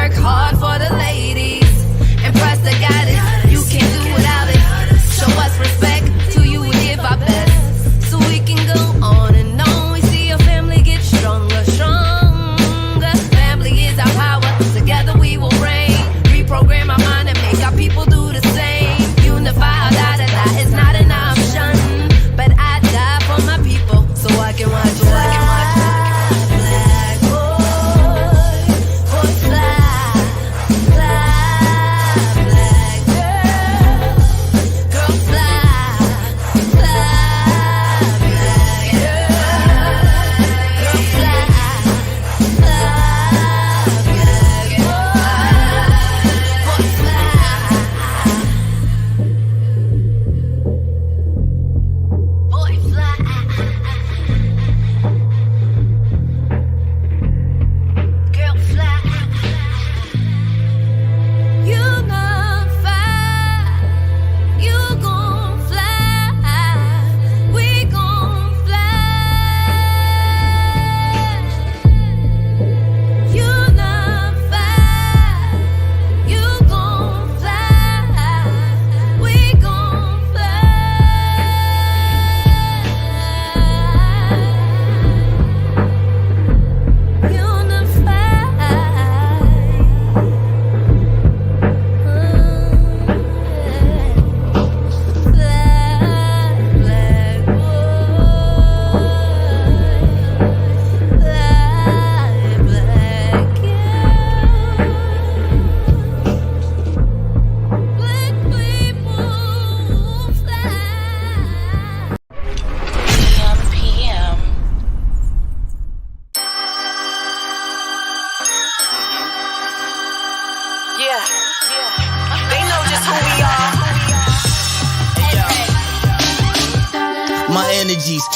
work hard for the ladies. Impress the goddess, you can't do without it. Show us respect, to you we give our best. So we can go on and on. We see your family get stronger, stronger. Family is our power, together we will reign. Reprogram our mind and make our people do the same. Unify our da-da-da, it's not an option. But I die for my people, so I can watch it.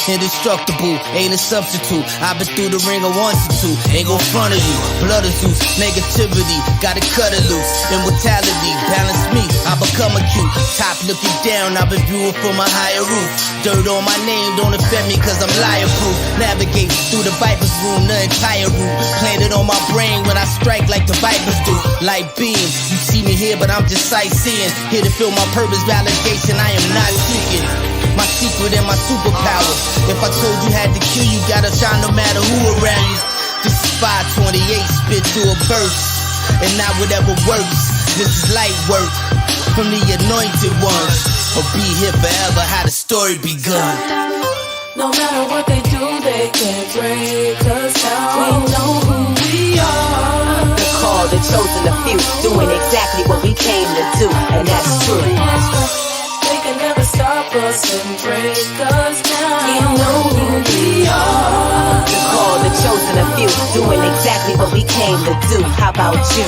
Indestructible, ain't a substitute. I've been through the ringer once or two. Ain't gon' front of you. Blood of Zeus, negativity, gotta cut it loose. Immortality, balance me, I become acute. Top looking down, I've been viewing from a higher roof. Dirt on my name don't affect me cause I'm liar proof. Navigate through the viper's room, the entire route. Planted on my brain when I strike like the vipers do. Like beams, you see me here but I'm just sightseeing. Here to feel my purpose, validation I am not seeking. My secret and my superpower. If I told you had to kill you, gotta shine no matter who around you. This is 528, spit through a verse, and not whatever works. This is light work from the anointed ones. Or be here forever, how the story begun. No matter what they do, they can't break us down. We know who we are. The call, the chosen, the few, doing exactly what we came to do, and that's true. They can never stop us and break us down. We know who we are. The call, the chosen, the few, doing exactly what we came to do. How about you?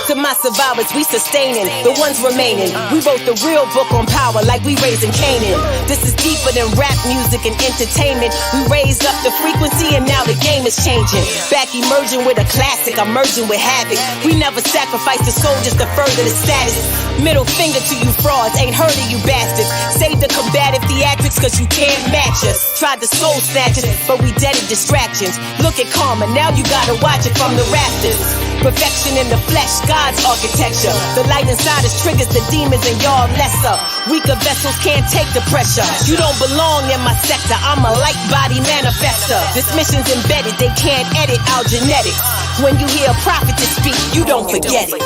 To my survivors, we sustaining the ones remaining. We wrote the real book on power like we raising Canaan. This is deeper than rap music and entertainment. We raised up the frequency and now the game is changing. Back emerging with a classic, I'm merging with havoc. We never sacrifice the soldiers to further the status. Middle finger to you frauds, ain't heard of you bastards. Save the combative theatrics cause you can't match us. Tried to soul snatch us, but we dead in distractions. Look at karma, now you gotta watch it from the rafters. Perfection in the flesh, God's architecture. The light inside us triggers the demons and y'all lesser. Weaker vessels can't take the pressure. You don't belong in my sector, I'm a light body manifester. This mission's embedded, they can't edit our genetics. When you hear a prophet to speak, you don't forget it.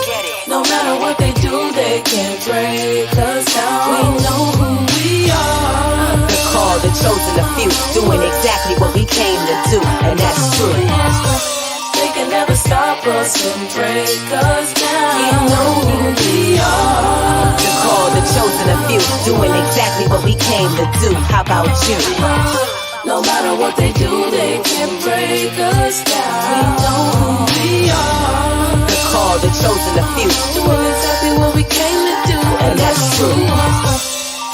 No matter what they do, they can't break us down. We know who we are. The call, the chosen, the few, doing exactly what we came to do, and that's true. They can never stop us and break us down. We know who we are. The call, the chosen, the few, doing exactly what we came to do. How about you? No matter what they do, they can break us down. We know who we are. The call, the chosen, the few, doing exactly what we came to do, and that's true.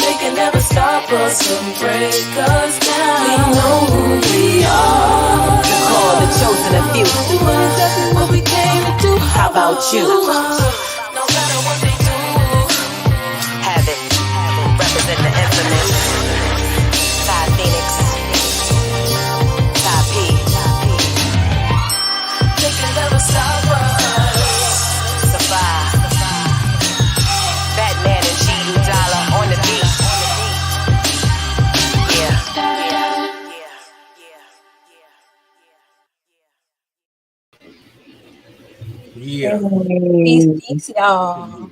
They can never stop us and break us down. We know who we are. The call, the chosen, the few, doing exactly what we came to do. How about you? No matter what they do, have it. Represent the infamous Side Phoenix, Side P. They can never stop us. Yeah. Peace, Hey. peace, y'all.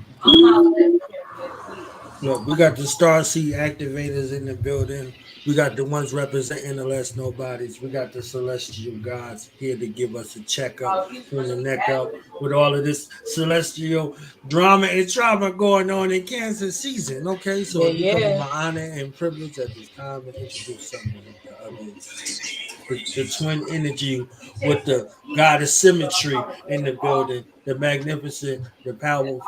Look, we got the Star Sea activators in the building. We got the ones representing the less nobodies. We got the celestial gods here to give us a checkup from the neck up with all of this celestial drama and trauma going on in Cancer season. Okay, so Yeah, it becomes yeah. my honor and privilege at this time to introduce someone of the other existence. The twin energy with the goddess symmetry in the building, the magnificent, the powerful,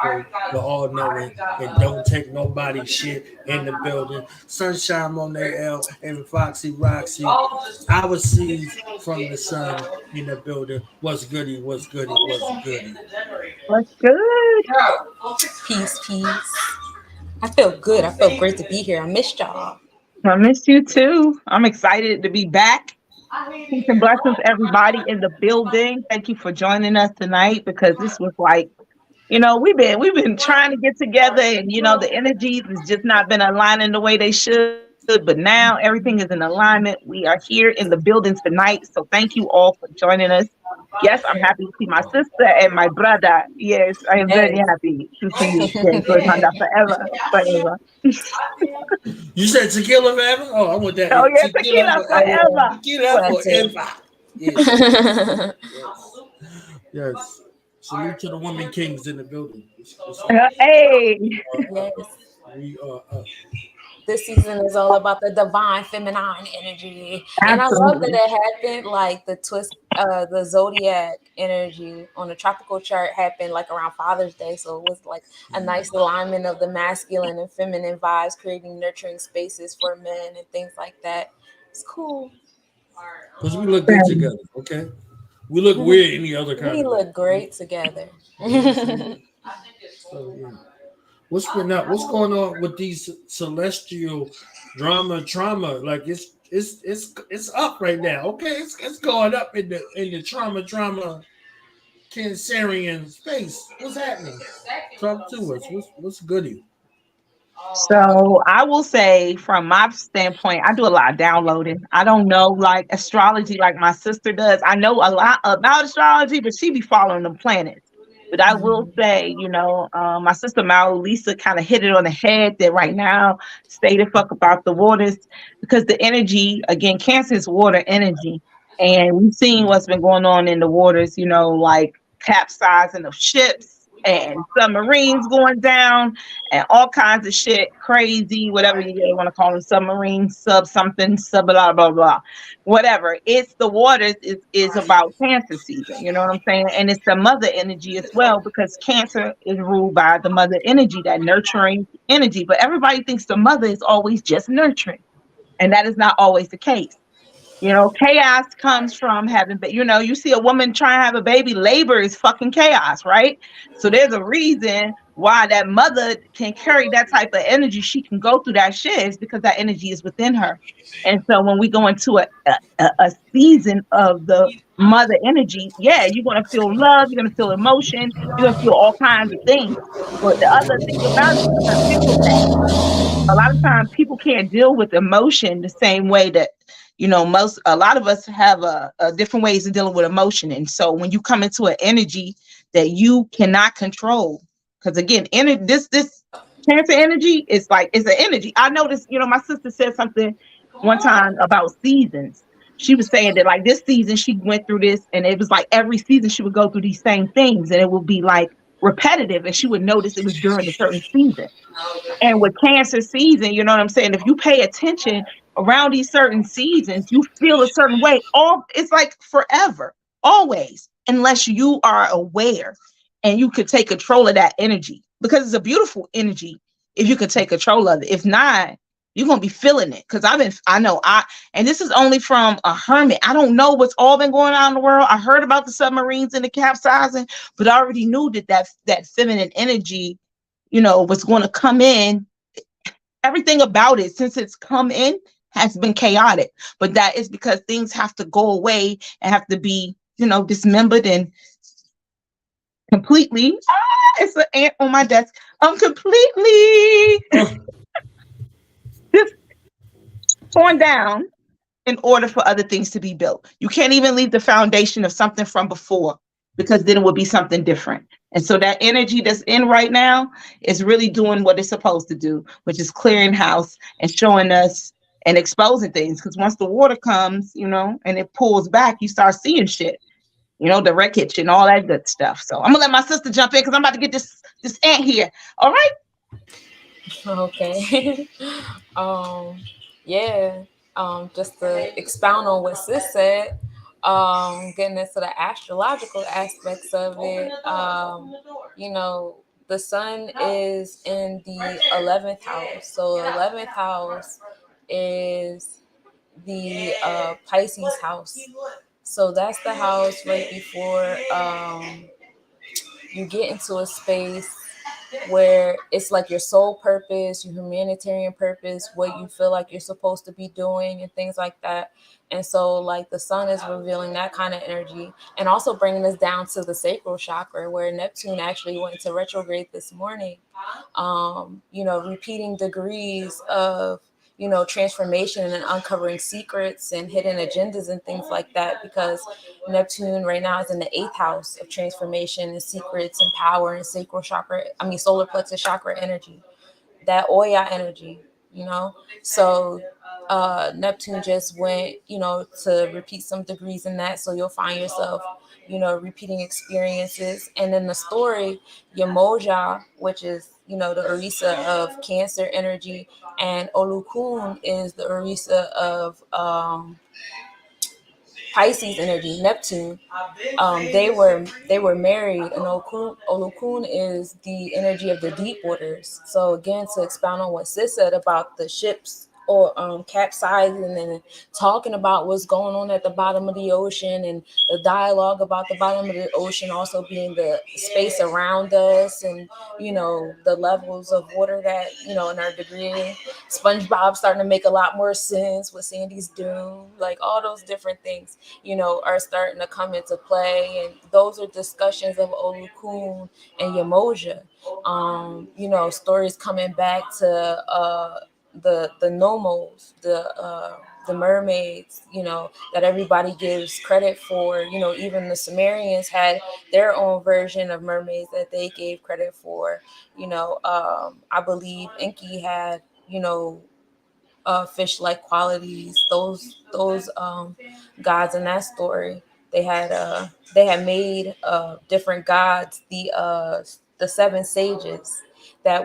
the all knowing, and don't take nobody shit in the building. Sunshine Monet L and Foxy Roxy. Our seeds from the sun in the building. What's goody? What's goody? What's goody? What's good? Peace, peace. I feel good. I feel great to be here. I missed y'all. I miss you too. I'm excited to be back. Peace and blessings, everybody in the building. Thank you for joining us tonight because this was like, we've been trying to get together, and the energies has just not been aligning the way they should. But now everything is in alignment. We are here in the building tonight, so thank you all for joining us. Yes, I'm happy to see my sister and my brother. Yes, I am very Yes. happy to see you. Yes, Wakanda forever, forever. You said tequila forever? Oh, I want that. Oh yeah, Tequila tequila forever. Yeah, forever. Tequila that too. forever. Yes, yes, yes. Salute to the women kings in the building. What's up? Hey, Yes. We are up. This season is all about the divine feminine energy. And I love that absolutely. it happened like the twist the zodiac energy on the tropical chart happened like around Father's Day. So it was like a nice alignment of the masculine and feminine vibes, creating nurturing spaces for men and things like that. It's cool. Because we look good together, okay? We look weird any other kind We of way. look great together. You know what I'm saying? So, yeah. What's been up? What's going on with these celestial drama trauma? Like it's up right now. Okay, it's going up in the trauma cancerian space. What's happening? Talk to us. What's goody? So I will say, from my standpoint, I do a lot of downloading. I don't know like astrology like my sister does. I know a lot about astrology, but she be following the planets. But I will say, my sister Mao Lisa kind of hit it on the head that right now, stay the fuck about the waters because the energy, again, Cancer is water energy. And we've seen what's been going on in the waters, like capsizing of ships and submarines going down and all kinds of shit, crazy, whatever you want to call them, submarine, sub something, sub blah blah blah, whatever. It's the waters is about Cancer season. You know what I'm saying? And it's the mother energy as well because Cancer is ruled by the mother energy, that nurturing energy. But everybody thinks the mother is always just nurturing, and that is not always the case. Chaos comes from having, you see a woman trying to have a baby, labor is fucking chaos, right? So there's a reason why that mother can carry that type of energy. She can go through that shit is because that energy is within her. And so when we go into a season of the mother energy, yeah, you're going to feel love, you're going to feel emotion, you're going to feel all kinds of things. But the other thing about it is because people a lot of times people can't deal with emotion the same way that a lot of us have a different ways of dealing with emotion. And so when you come into an energy that you cannot control, because again, this Cancer energy is like it's an energy. I noticed, my sister said something one time about seasons. She was saying that like this season she went through this, and it was like every season she would go through these same things, and it would be like repetitive, and she would notice it was during a certain season. And with Cancer season, you know what I'm saying? If you pay attention around these certain seasons, you feel a certain way. It's like forever, always, unless you are aware and you could take control of that energy. Because it's a beautiful energy if you could take control of it. If not, you're gonna be feeling it. Because and this is only from a hermit. I don't know what's all been going on in the world. I heard about the submarines and the capsizing, but I already knew that feminine energy was going to come in. Everything about it, since it's come in, has been chaotic. But that is because things have to go away and have to be, dismembered and completely. It's an ant on my desk. Completely just torn down in order for other things to be built. You can't even leave the foundation of something from before. because then it would be something different. And so that energy that's in right now is really doing what it's supposed to do, which is clearing house and showing us and exposing things. Because once the water comes, and it pulls back, you start seeing shit, the wreckage and all that good stuff. So I'm gonna let my sister jump in because I'm about to get this ant here. All right. Okay. um, yeah. Just to expound on what sis said, getting into the astrological aspects of it, the sun is in the 11th house. So 11th house is the Pisces house. So that's the house right before you get into a space where it's like your soul purpose, your humanitarian purpose, what you feel like you're supposed to be doing, and things like that. And so, like, the sun is revealing that kind of energy and also bringing us down to the sacral chakra, where Neptune actually went into retrograde this morning. Repeating degrees of transformation and uncovering secrets and hidden agendas and things like that, because Neptune right now is in the 8th house of transformation and secrets and power and sacral chakra, solar plexus chakra energy, that Oya energy, you know. So Neptune just went, to repeat some degrees in that. So you'll find yourself, repeating experiences. And then the story, Yemoja, which is, the Orisa of Cancer energy, and Olukun is the Orisa of Pisces energy, Neptune. They were married, and Olukun is the energy of the deep waters. So again, to expound on what Sis said about the ships or capsizing and talking about what's going on at the bottom of the ocean, and the dialogue about the bottom of the ocean also being the space around us, and the levels of water that in our degree. SpongeBob starting to make a lot more sense with Sandy's Doom, like all those different things are starting to come into play. And those are discussions of Olukun and Yemoja. Stories coming back to the Nomos, the mermaids, that everybody gives credit for. Even the Sumerians had their own version of mermaids that they gave credit for. I believe Enki had, fish-like qualities. Those gods in that story, they had made different gods, the seven sages that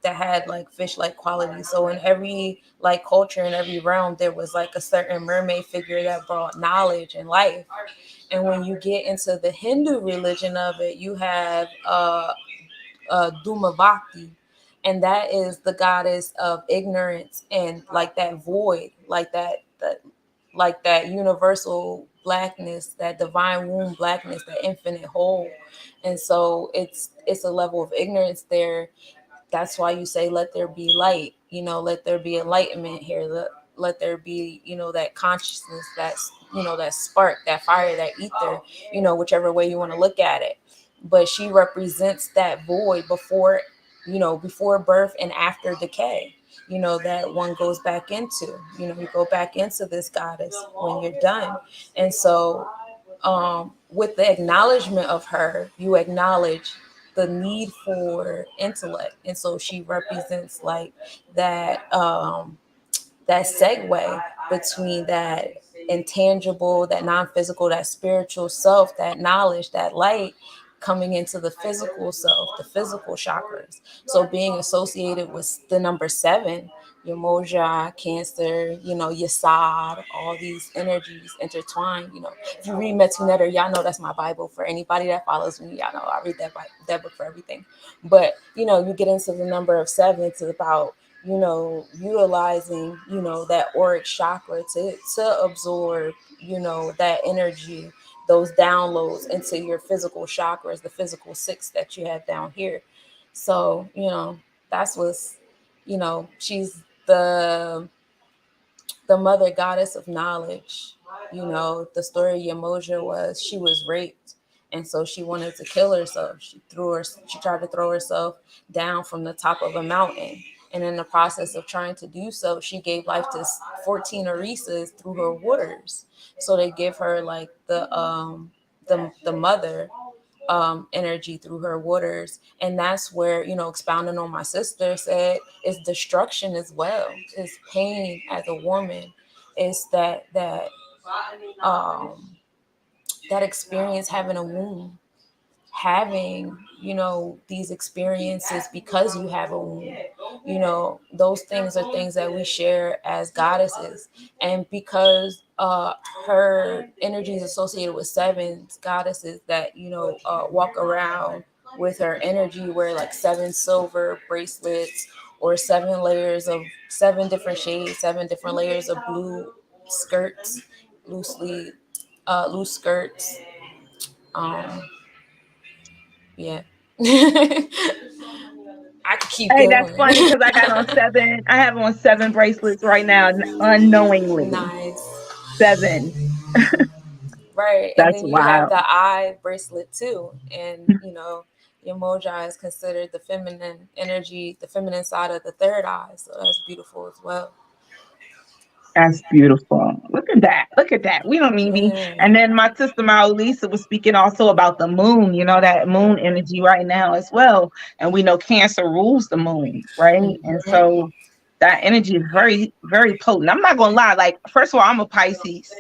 had like fish-like qualities. So in every like culture, in every realm, there was like a certain mermaid figure that brought knowledge and life. And when you get into the Hindu religion of it, you have Dhumavati, and that is the goddess of ignorance and like that void, like that universal blackness, that divine womb blackness, that infinite whole. And so it's a level of ignorance there. That's why you say, let there be light, let there be enlightenment here. Let there be, that consciousness, that's, that spark, that fire, that ether, whichever way you want to look at it. But she represents that void before, before birth and after decay, that one goes back into. You go back into this goddess when you're done. And so with the acknowledgement of her, you acknowledge the need for intellect. And so she represents like that segue between that intangible, that non-physical, that spiritual self, that knowledge, that light, coming into the physical self, the physical chakras. So being associated with the number 7, your Moja, Cancer, Yasad, all these energies intertwined. If you read Metunetter, y'all know that's my Bible. For anybody that follows me, y'all know I read that book for everything. But you get into the number of 7, it's about utilizing that auric chakra to absorb that energy, those downloads into your physical chakras, the physical 6 that you have down here. So that's what's she's the mother goddess of knowledge. The story of Yemoja was she was raped, and so she wanted to kill herself. She tried to throw herself down from the top of a mountain. And in the process of trying to do so, she gave life to 14 Orisas through her waters. So they give her like the mother energy through her waters. And that's where, expounding on my sister said, is destruction as well, is pain as a woman, is um that experience, having a womb, having, these experiences because you have a womb. Those things are things that we share as goddesses. And because her energy is associated with seven goddesses that, walk around with her energy, wear like seven silver bracelets, or seven layers of seven different shades, seven different layers of blue skirts, loosely loose skirts. um yeah. I could keep Hey, that's going. funny because I got on seven. I have on seven bracelets right now, unknowingly. Nice. Seven. Right. And That's then you have wild. the eye bracelet too. And, Yemoja is considered the feminine energy, the feminine side of the third eye. So that's beautiful as well. That's beautiful. Look at that. Look at that. We don't need me. Yeah. And then my sister Lisa was speaking also about the moon, that moon energy right now as well. And we know Cancer rules the moon, right? And so that energy is very, very potent. I'm not gonna lie, like, first of all, I'm a Pisces.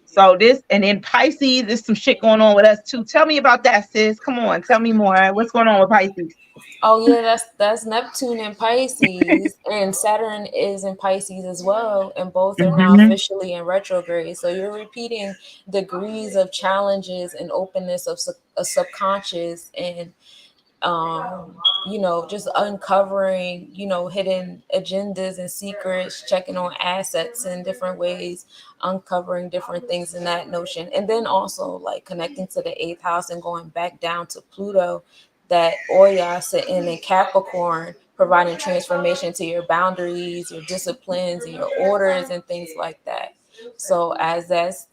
So this, and in Pisces, there's some shit going on with us too. Tell me about that, sis. Come on, tell me more. What's going on with Pisces? Oh yeah, that's Neptune in Pisces, and Saturn is in Pisces as well, and both are now Hmm. officially in retrograde. So you're repeating degrees of challenges and openness of a subconscious, and just uncovering, hidden agendas and secrets, checking on assets in different ways, uncovering different things in that notion. And then also like connecting to the eighth house and going back down to Pluto, that Oya sitting in Capricorn, providing transformation to your boundaries, your disciplines, and your orders and things like that. So as that's,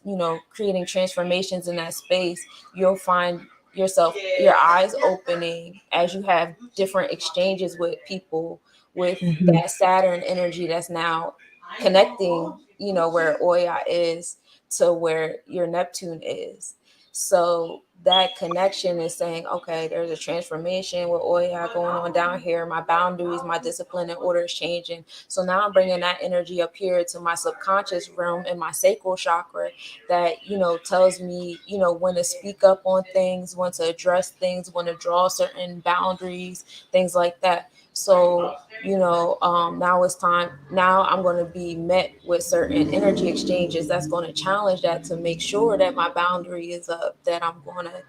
creating transformations in that space, you'll find yourself, your eyes opening as you have different exchanges with people with Hmm. that Saturn energy that's now connecting, where Oya is to where your Neptune is. So that connection is saying, okay, there's a transformation with Oya going on down here. My boundaries, my discipline and order is changing. So now I'm bringing that energy up here to my subconscious realm and my sacral chakra, that, tells me, when to speak up on things, when to address things, when to draw certain boundaries, things like that. So, now it's time. Now I'm going to be met with certain energy exchanges that's going to challenge that, to make sure that my boundary is up, that I'm going to,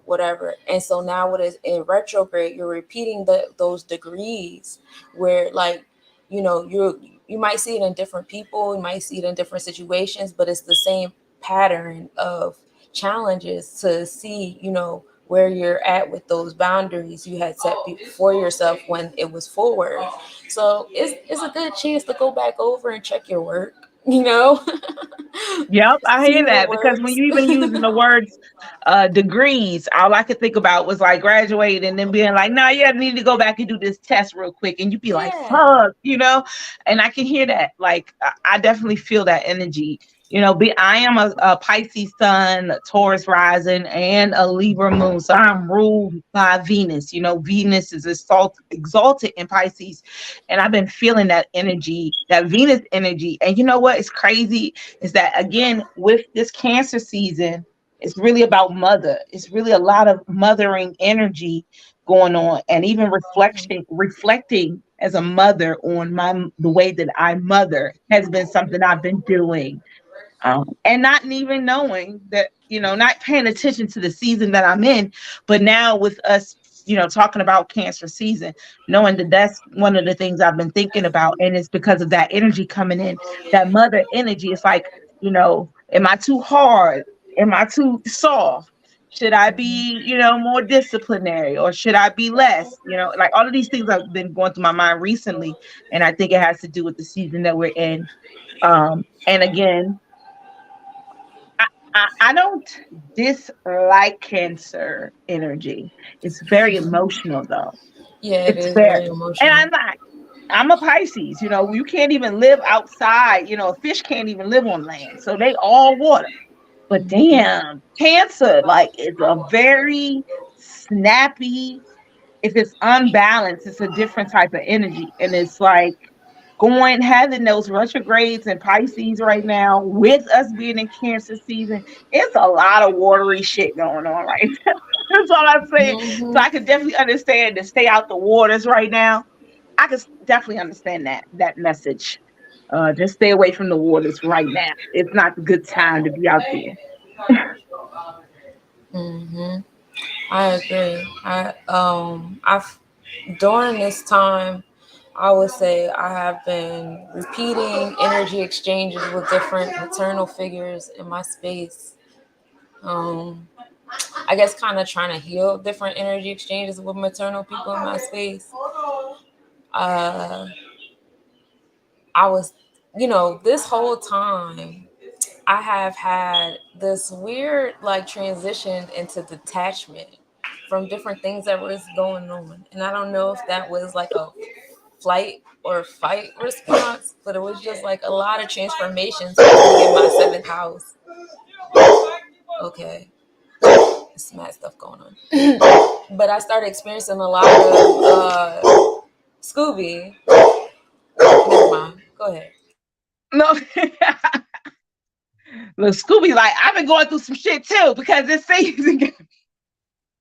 whatever. And so now what is in retrograde, you're repeating those degrees where, like, you might see it in different people, you might see it in different situations, but it's the same pattern of challenges to see, where you're at with those boundaries you had set for yourself when it was forward. So it's a good chance to go back over and check your work, Yep, I see hear what that because when works. you even using the words degrees, all I could think about was like graduating and then being like, nah, you need to go back and do this test real quick. And you'd be like, Yeah. fuck. And I can hear that. Like, I definitely feel that energy. I am a Pisces sun, a Taurus rising, and a Libra moon. So I'm ruled by Venus. Venus is exalted in Pisces. And I've been feeling that energy, that Venus energy. And you know what? It's crazy is that again with this Cancer season, it's really about mother. It's really a lot of mothering energy going on, and even reflecting as a mother on the way that I mother has been something I've been doing, and not even knowing that, not paying attention to the season that I'm in. But now with us, talking about Cancer season, knowing that that's one of the things I've been thinking about, and it's because of that energy coming in, that mother energy. It's like, am I too hard? Am I too soft? Should I be, more disciplinary, or should I be less? Like all of these things have been going through my mind recently, and I think it has to do with the season that we're in. And again, I don't dislike Cancer energy. It's very emotional though. Yeah, it It's is very, very and emotional. I'm a Pisces. You can't even live outside. A fish can't even live on land. So they all water. But damn, cancer, like, it's a very snappy, if it's unbalanced, it's a different type of energy. And it's like going having those retrogrades and Pisces right now, with us being in Cancer season, it's a lot of watery shit going on right now. That's all I'm saying. So Mm-hmm. I could definitely understand to stay out the waters right now. I could definitely understand that message. Just stay away from the waters right now. It's not a good time to be out there. Mm-hmm. I agree. I've during this time, I would say I have been repeating energy exchanges with different maternal figures in my space. Um, I guess kind of trying to heal different energy exchanges with maternal people in my space. Uh, I was, this whole time I have had this weird like transition into detachment from different things that was going on. And I don't know if that was like a flight or fight response, but it was just like a lot of transformations happening in my seventh house. Okay, it's mad stuff going on. But I started experiencing a lot of Scooby. Never mind. Go ahead. No, look, Scooby, like, I've been going through some shit too, because this season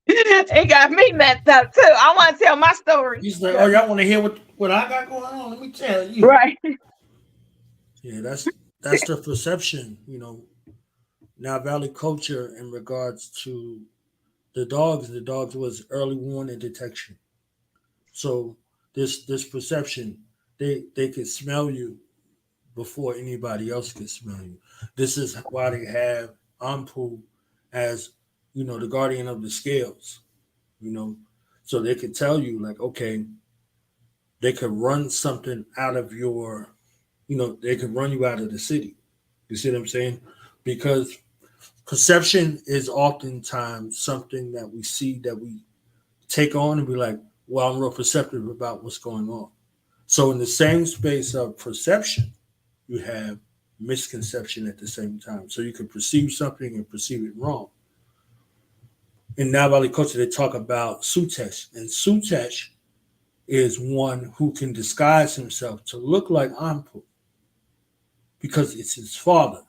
it got me messed up too. I want to tell my story. He's like, oh, y'all want to hear what I got going on? Let me tell you. Right. Yeah, that's the perception, now Valley culture in regards to the dogs. The dogs was early warning detection. So this perception, they can smell you before anybody else can smell you. This is why they have Ampu as the guardian of the scales. You know, so they could tell you like, okay, they could run something out of your, they could run you out of the city. You see what I'm saying? Because perception is oftentimes something that we see that we take on and be like, well, I'm real perceptive about what's going on. So in the same space of perception, you have misconception at the same time. So you can perceive something and perceive it wrong. In Now Valley culture, they talk about Sutesh, and Sutesh is one who can disguise himself to look like Anpu because it's his father.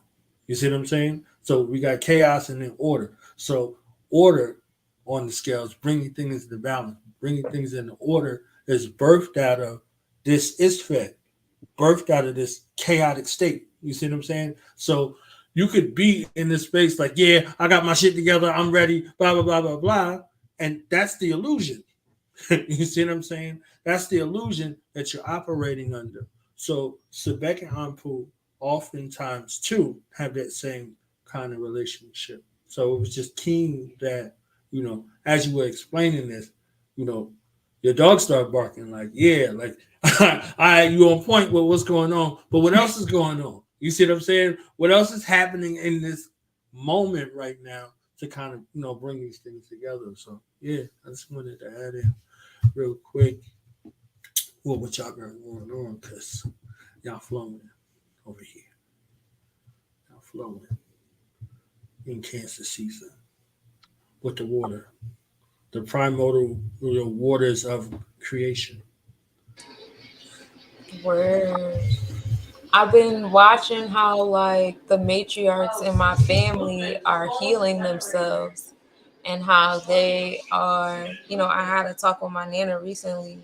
You see what I'm saying? So we got chaos and then order. So order on the scales, bringing things into balance, bringing things into order is birthed out of this Isfet, birthed out of this chaotic state. You see what I'm saying? So you could be in this space like, yeah, I got my shit together, I'm ready, blah, blah, blah, blah, blah. And that's the illusion. You see what I'm saying? That's the illusion that you're operating under. So Sebek and Ampu oftentimes too have that same kind of relationship. So it was just keen that, as you were explaining this, you know, your dog started barking like, yeah, like you on point with what's going on, but what else is going on? You see what I'm saying? What else is happening in this moment right now to kind of, bring these things together? So yeah, I just wanted to add in real quick what y'all got going on because y'all flowing over here. Y'all flowing in Cancer season with the water, the primordial waters of creation. Word. I've been watching how like the matriarchs in my family are healing themselves and how they are, I had a talk with my nana recently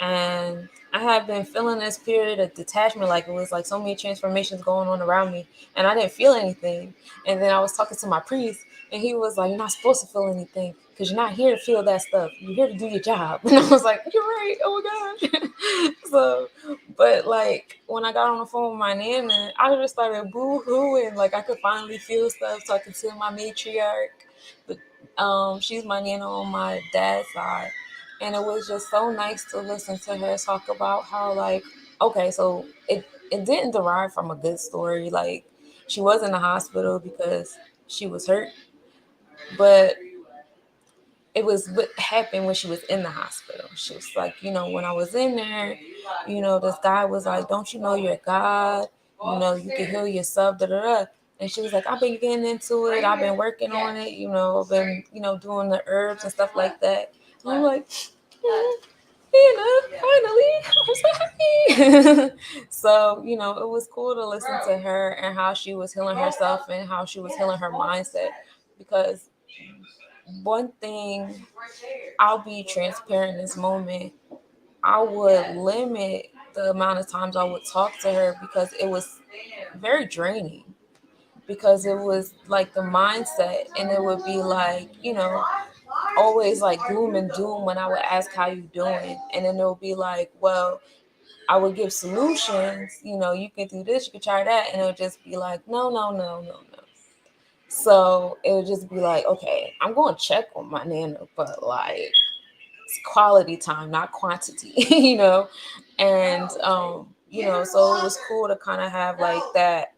and I have been feeling this period of detachment, like it was like so many transformations going on around me, and I didn't feel anything. And then I was talking to my priest, and he was like, "You're not supposed to feel anything because you're not here to feel that stuff. You're here to do your job." And I was like, "You're right. Oh my god." So, but like when I got on the phone with my nana, I just started boo hooing. Like I could finally feel stuff talking to my matriarch, but she's my nana on my dad's side, and it was just so nice to listen to her talk about how like okay, so it didn't derive from a good story. Like she was in the hospital because she was hurt, but it was what happened when she was in the hospital. She was like, when I was in there, this guy was like, "Don't you know you're God? You can heal yourself." Da da da. And she was like, I've been getting into it. I've been working on it. I've been, doing the herbs and stuff like that. And I'm like, finally, I'm so happy. So, it was cool to listen to her and how she was healing herself and how she was healing her mindset. Because one thing, I'll be transparent in this moment, I would limit the amount of times I would talk to her because it was very draining. Because it was like the mindset, and it would be like, always like gloom and doom when I would ask how you doing, and then it would be like, well, I would give solutions, you can do this, you can try that, and it would just be like, no, no, no, no, no. So it would just be like, okay, I'm going to check on my nana, but like it's quality time, not quantity, and so it was cool to kind of have like that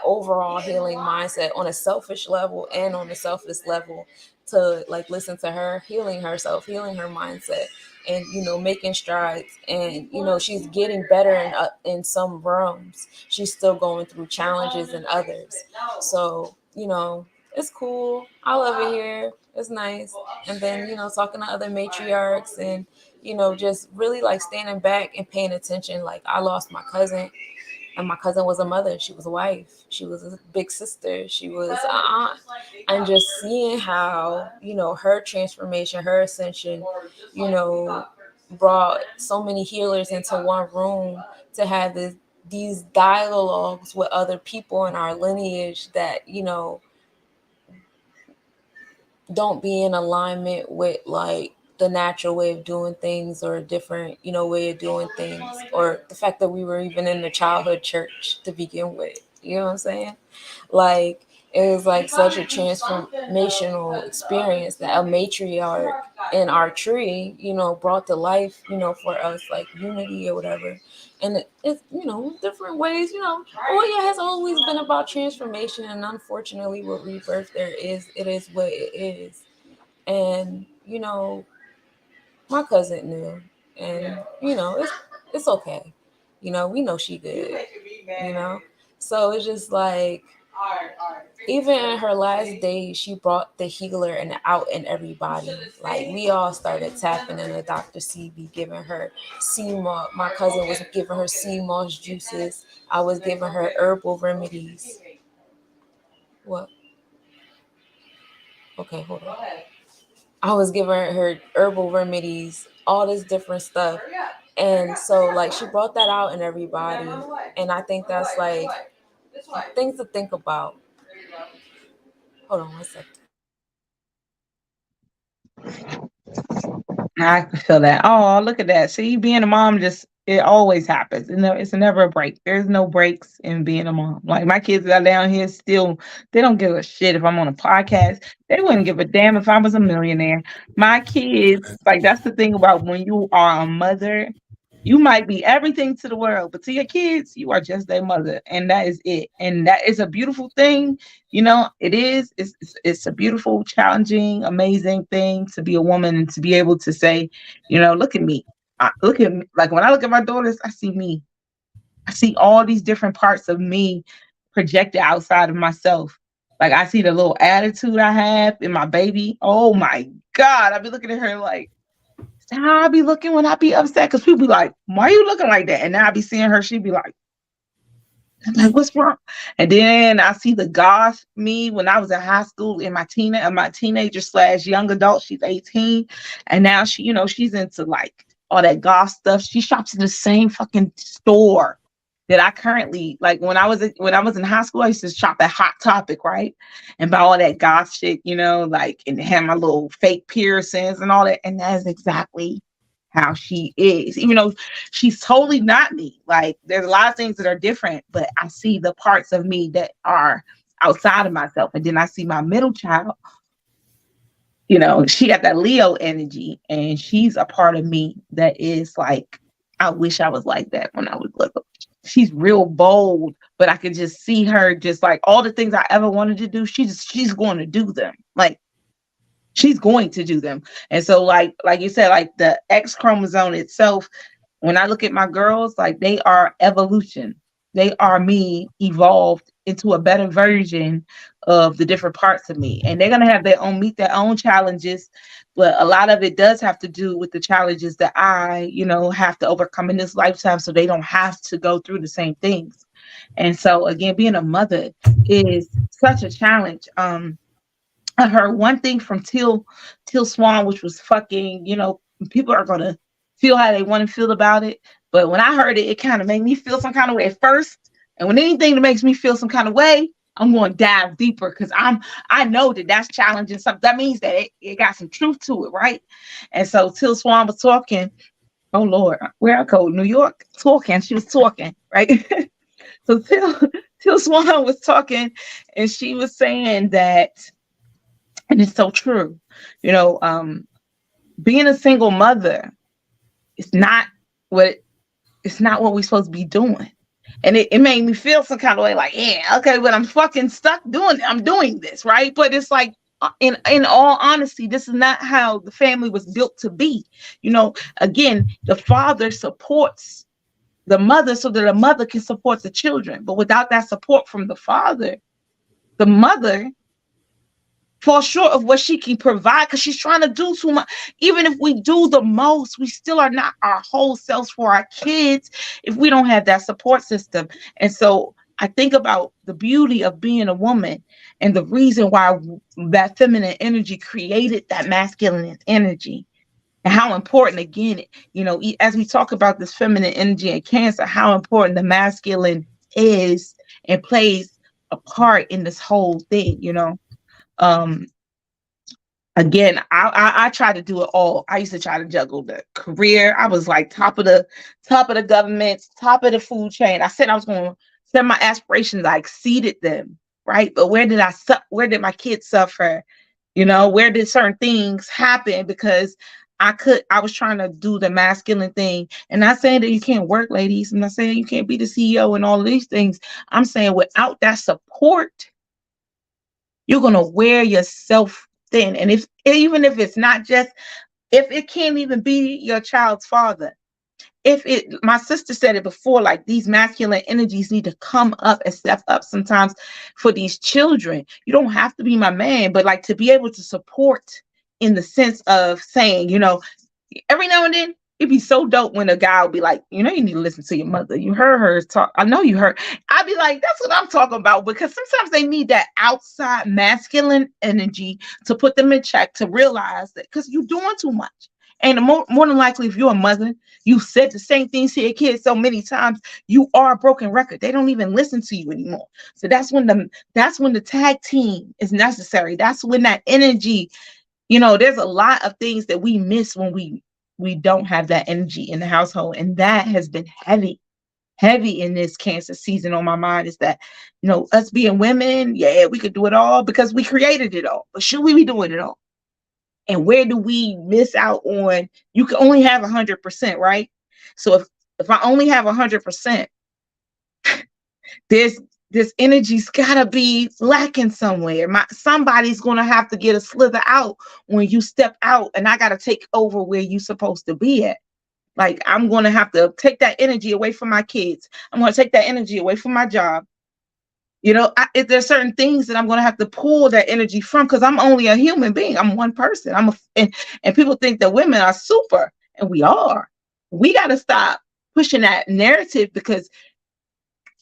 overall healing mindset on a selfish level and on a selfless level, to like listen to her healing herself, healing her mindset, and making strides, and she's getting better in some realms. She's still going through challenges in others. So it's cool. I love it here. It's nice. And then talking to other matriarchs, and just really like standing back and paying attention. Like, I lost my cousin, and my cousin was a mother, she was a wife, she was a big sister, she was an aunt. And just seeing how her transformation, her ascension, you know brought so many healers into one room to have these dialogues with other people in our lineage that don't be in alignment with like the natural way of doing things, or a different way of doing things, or the fact that we were even in the childhood church to begin with. You know what I'm saying? Like, it was like such a transformational experience that a matriarch in our tree brought to life for us, like unity or whatever. And it's different ways. Oya has always been about transformation, and unfortunately with rebirth, it is what it is. And my cousin knew, and it's okay. We know she good. So it's just like, even in her last days, she brought the healer and out in everybody. Like, we all started tapping into Dr. CB, giving her sea moss. My cousin was giving her sea moss juices. I was giving her herbal remedies. What? Okay, hold on. I was giving her herbal remedies, all this different stuff. And so, like, she brought that out in everybody. And I think that's like things to think about. Hold on one second. I can feel that. Oh, look at that. See, being a mom, just it always happens. It's never a break. There's no breaks in being a mom. Like, my kids are down here still, they don't give a shit if I'm on a podcast. They wouldn't give a damn if I was a millionaire. My kids, like, that's the thing about when you are a mother. You might be everything to the world, but to your kids, you are just their mother, and that is it. And that is a beautiful thing. It is. It's a beautiful, challenging, amazing thing to be a woman and to be able to say, look at me. Look at me. Like, when I look at my daughters, I see me. I see all these different parts of me projected outside of myself. Like, I see the little attitude I have in my baby. Oh my God. I be looking at her like, how I be looking when I be upset, because people be like, why are you looking like that? And now I be seeing her, she be like, I'm like, what's wrong? And then I see the goth me when I was in high school, in my teenager slash young adult. She's 18. And now she's into like all that goth stuff. She shops in the same fucking store that I currently, like, when I was in high school, I used to shop at Hot Topic, right? And buy all that goth shit, like, and have my little fake piercings and all that. And that is exactly how she is. Even though she's totally not me. Like, there's a lot of things that are different, but I see the parts of me that are outside of myself. And then I see my middle child, she got that Leo energy, and she's a part of me that is like, I wish I was like that when I was little. She's real bold, but I could just see her, just like all the things I ever wanted to do, she's going to do them. Like, she's going to do them. And so, like you said, like, the X chromosome itself, when I look at my girls, like, they are evolution. They are me evolved into a better version of the different parts of me. And they're gonna have their own meet their own challenges, but a lot of it does have to do with the challenges that I, have to overcome in this lifetime so they don't have to go through the same things. And so again, being a mother is such a challenge. I heard one thing from Till Swan, which was fucking, people are gonna feel how they want to feel about it. But when I heard it, it kind of made me feel some kind of way at first. And when anything that makes me feel some kind of way, I'm going to dive deeper because I know that that's challenging something. That means that it got some truth to it, right? And so Till Swan was talking. Oh Lord, where I go? New York, talking. She was talking, right? So Till Swan was talking, and she was saying that, and it's so true. You know, being a single mother is not what it's not what we're supposed to be doing. And it made me feel some kind of way like, yeah, okay, but I'm fucking stuck I'm doing this, right? But it's like in all honesty, this is not how the family was built to be. Again, the father supports the mother so that the mother can support the children. But without that support from the father, the mother fall short of what she can provide because she's trying to do too much. Even if we do the most, we still are not our whole selves for our kids if we don't have that support system. And so I think about the beauty of being a woman and the reason why that feminine energy created that masculine energy. And how important, again, as we talk about this feminine energy in Cancer, how important the masculine is and plays a part in this whole thing. um Again, I try to do it all. I used to try to juggle the career. I was like top of the government, top of the food chain. I said I was going to set my aspirations. I exceeded them, right? But where did my kids suffer? Where did certain things happen because I was trying to do the masculine thing. And not saying that you can't work, ladies. I'm not saying you can't be the CEO and all of these things. I'm saying without that support, you're going to wear yourself thin. And even if it's not just, if it can't even be your child's father, my sister said it before, like these masculine energies need to come up and step up sometimes for these children. You don't have to be my man, but like to be able to support in the sense of saying, every now and then it'd be so dope when a guy would be like, you need to listen to your mother. You heard her talk. I know you heard. I'd be like, that's what I'm talking about, because sometimes they need that outside masculine energy to put them in check, to realize that because you're doing too much. And more than likely, if you're a mother, you said the same things to your kids so many times, you are a broken record. They don't even listen to you anymore. So that's when the tag team is necessary. That's when that energy, there's a lot of things that we miss when we don't have that energy in the household. And that has been heavy in this Cancer season on my mind, is that, us being women, yeah, we could do it all because we created it all. But should we be doing it all? And where do we miss out on? You can only have 100%, right? So if I only have 100%, this energy's gotta be lacking somewhere. Somebody's gonna have to get a slither out when you step out, and I gotta take over where you're supposed to be at. Like, I'm gonna have to take that energy away from my kids. I'm gonna take that energy away from my job. If there's certain things that I'm going to have to pull that energy from, because I'm only a human being. I'm one person. And people think that women are super, and we are. We got to stop pushing that narrative, because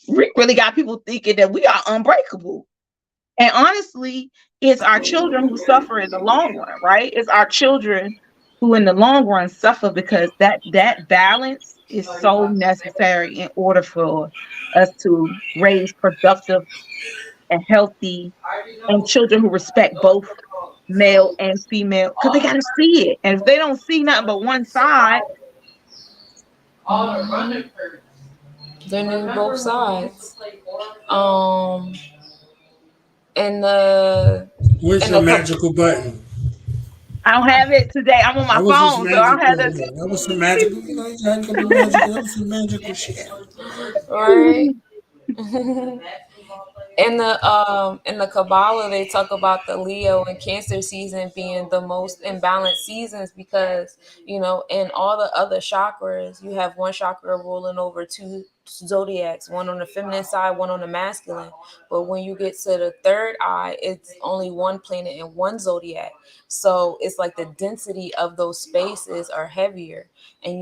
Rick really got people thinking that we are unbreakable. And honestly, it's our children who suffer in the long run, right? It's our children who in the long run suffer, because that balance is so necessary in order for us to raise productive and healthy and children who respect both male and female, because they got to see it. And if they don't see nothing but one side, they need both sides. And the Where's your magical button? I don't have it today. I'm on my That was just phone, so I don't magical. have That was some magical. You had to be magical. That was some magical shit. right. In the Kabbalah they talk about the Leo and Cancer season being the most imbalanced seasons because in all the other chakras you have one chakra ruling over two zodiacs, one on the feminine side, one on the masculine. But when you get to the third eye, it's only one planet and one zodiac. So it's like the density of those spaces are heavier. And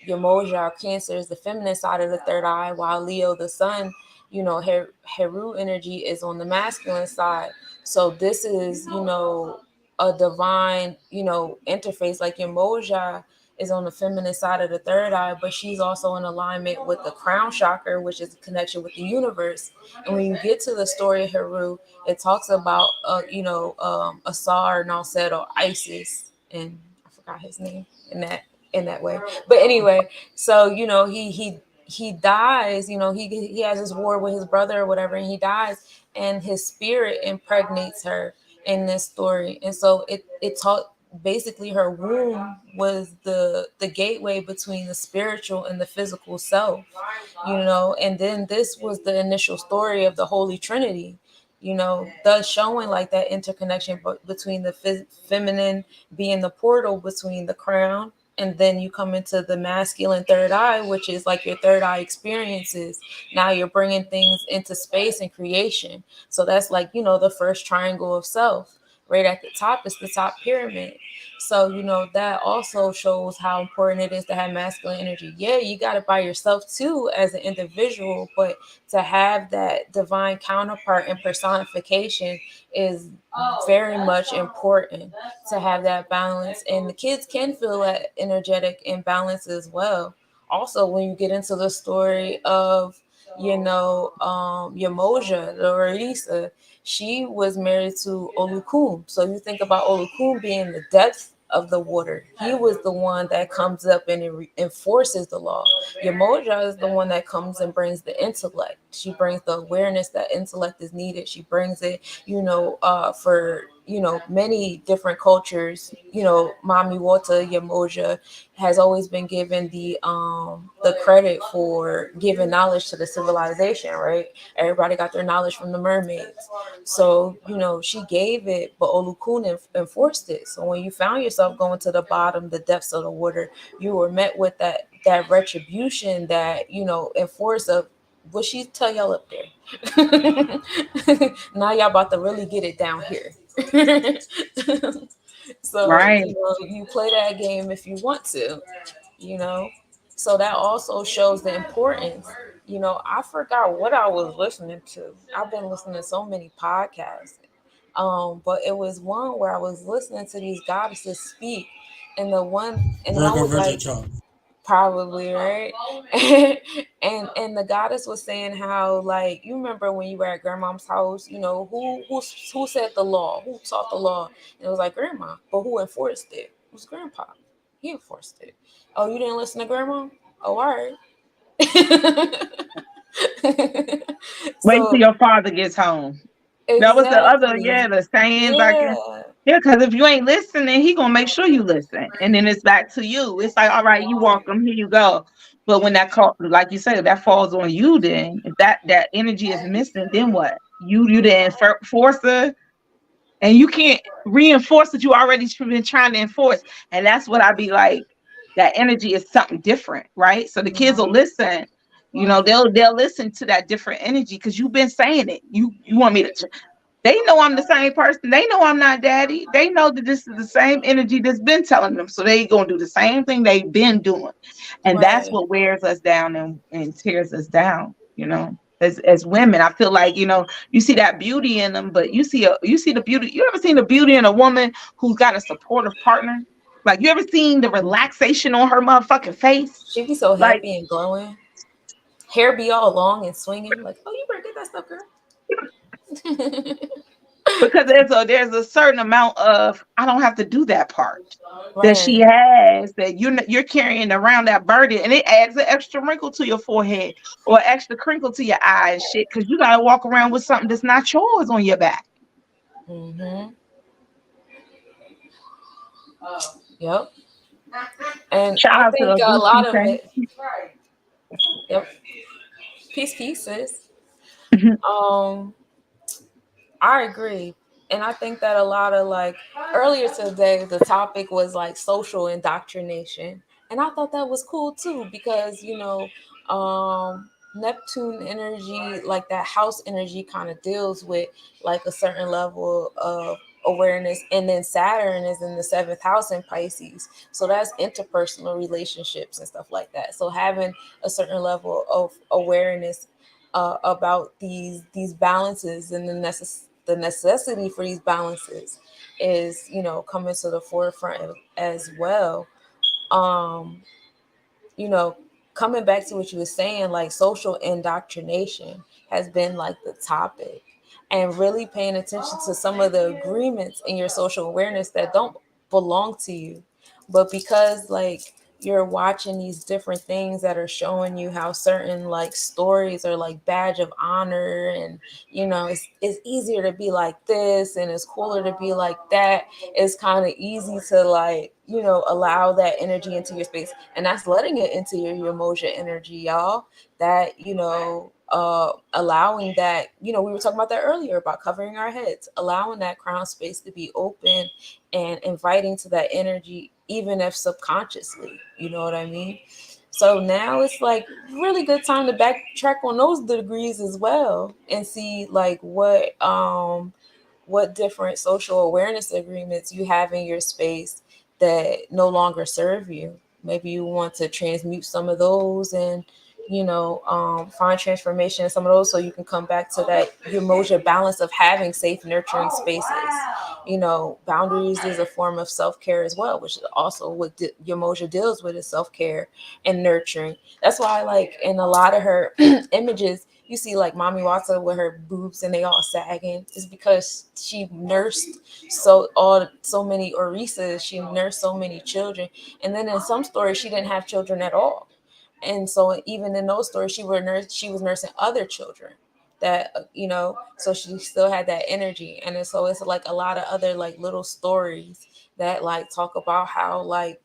Yemoja, Cancer, is the feminine side of the third eye, while Leo, the sun, Heru energy is on the masculine side. So this is, a divine, interface. Like Yemoja is on the feminine side of the third eye, but she's also in alignment with the crown chakra, which is a connection with the universe. And when you get to the story of Heru, it talks about, Asar, Nalset, or Isis, and I forgot his name in that way. But anyway, so he dies. He has his war with his brother or whatever, and he dies, and his spirit impregnates her in this story. And so it taught basically her womb was the gateway between the spiritual and the physical self. And then this was the initial story of the Holy Trinity, thus showing like that interconnection between the feminine being the portal between the crown, and then you come into the masculine third eye, which is like your third eye experiences. Now you're bringing things into space and creation. So that's like the first triangle of self. Right at the top is the top pyramid. So that also shows how important it is to have masculine energy. Yeah, you got it by yourself too as an individual, but to have that divine counterpart and personification is very much important, to have that balance. And the kids can feel that energetic imbalance as well. Also, when you get into the story of Yemoja, the Orisa, she was married to Olukun. So you think about Olukun being the depth of the water. He was the one that comes up and enforces the law. Yemoja is the one that comes and brings the intellect. She brings the awareness that intellect is needed. She brings it, for many different cultures. Mami Wata Yemoja has always been given the credit for giving knowledge to the civilization, right? Everybody got their knowledge from the mermaids. So, she gave it, but Olukun enforced it. So when you found yourself going to the bottom, the depths of the water, you were met with that retribution, that, enforce of what she tell y'all up there. Now y'all about to really get it down here. So, Right. you play that game if you want to, you know. So that also shows the importance. I forgot what I was listening to. I've been listening to so many podcasts. But it was one where I was listening to these goddesses speak, and the one Virgo was Virgin like, chart. probably, right? And the goddess was saying how, like, you remember when you were at grandma's house, who said the law, who taught the law? And it was like grandma, but who enforced it? It was grandpa. He enforced it. Oh, you didn't listen to grandma? Oh, all right. Wait till So your father gets home. That was the other, exactly, yeah, the saying back in. yeah, Yeah, because if you ain't listening, he gonna make sure you listen, and then it's back to you. It's like, all right, you welcome, here you go. But when that call, like you said, if that falls on you, then if that energy is missing, then what? You the enforcer, and you can't reinforce what you already been trying to enforce. And that's what I be like. That energy is something different, right? So the kids will listen. They'll listen to that different energy because you've been saying it. You want me to they know I'm the same person. They know I'm not daddy. They know that this is the same energy that's been telling them. So they gonna do the same thing they've been doing. And that's right. what wears us down and tears us down, As women, I feel like, you see that beauty in them, but you see the beauty. You ever seen the beauty in a woman who's got a supportive partner? Like, you ever seen the relaxation on her motherfucking face? She be so Like, happy and glowing. Hair be all long and swinging. Like, oh, you better get that stuff, girl. because there's a certain amount of, I don't have to do that part that she Right. has, that you're carrying around that burden, and it adds an extra wrinkle to your forehead or extra crinkle to your eye and shit, because you gotta walk around with something that's not yours on your back. Mm-hmm. Yep. And Shout I out to think the a lot Gucci of thing. it. Yep. Peace, sis. Mhm. Um, I agree. And I think that a lot of like earlier today, the topic was like social indoctrination. And I thought that was cool too, because, Neptune energy, like that house energy, kind of deals with like a certain level of awareness. And then Saturn is in the seventh house in Pisces. So that's interpersonal relationships and stuff like that. So having a certain level of awareness about these balances and the necessity for these balances is coming to the forefront as well. um you know, Coming back to what you were saying, like social indoctrination has been like the topic, and really paying attention to some of the agreements in your social awareness that don't belong to you. But because like you're watching these different things that are showing you how certain like stories are like badge of honor, and it's easier to be like this and it's cooler to be like that. It's kind of easy to like allow that energy into your space, and that's letting it into your Yemoja energy, y'all. That allowing that, we were talking about that earlier about covering our heads, allowing that crown space to be open and inviting to that energy, even if subconsciously, you know what I mean? So now it's like really good time to backtrack on those degrees as well, and see like what different social awareness agreements you have in your space that no longer serve you. Maybe you want to transmute some of those, and find transformation in some of those, so you can come back to that emotional balance of having safe, nurturing spaces. Boundaries is a form of self-care as well, which is also what Yemoja deals with, is self-care and nurturing. That's why, like, in a lot of her images, you see like Mommy Wata with her boobs and they all sagging. Is because she nursed so many Orisas. She nursed so many children, and then in some stories she didn't have children at all. And so even in those stories, she was nursing other children that so she still had that energy. And so it's like a lot of other like little stories that like talk about how like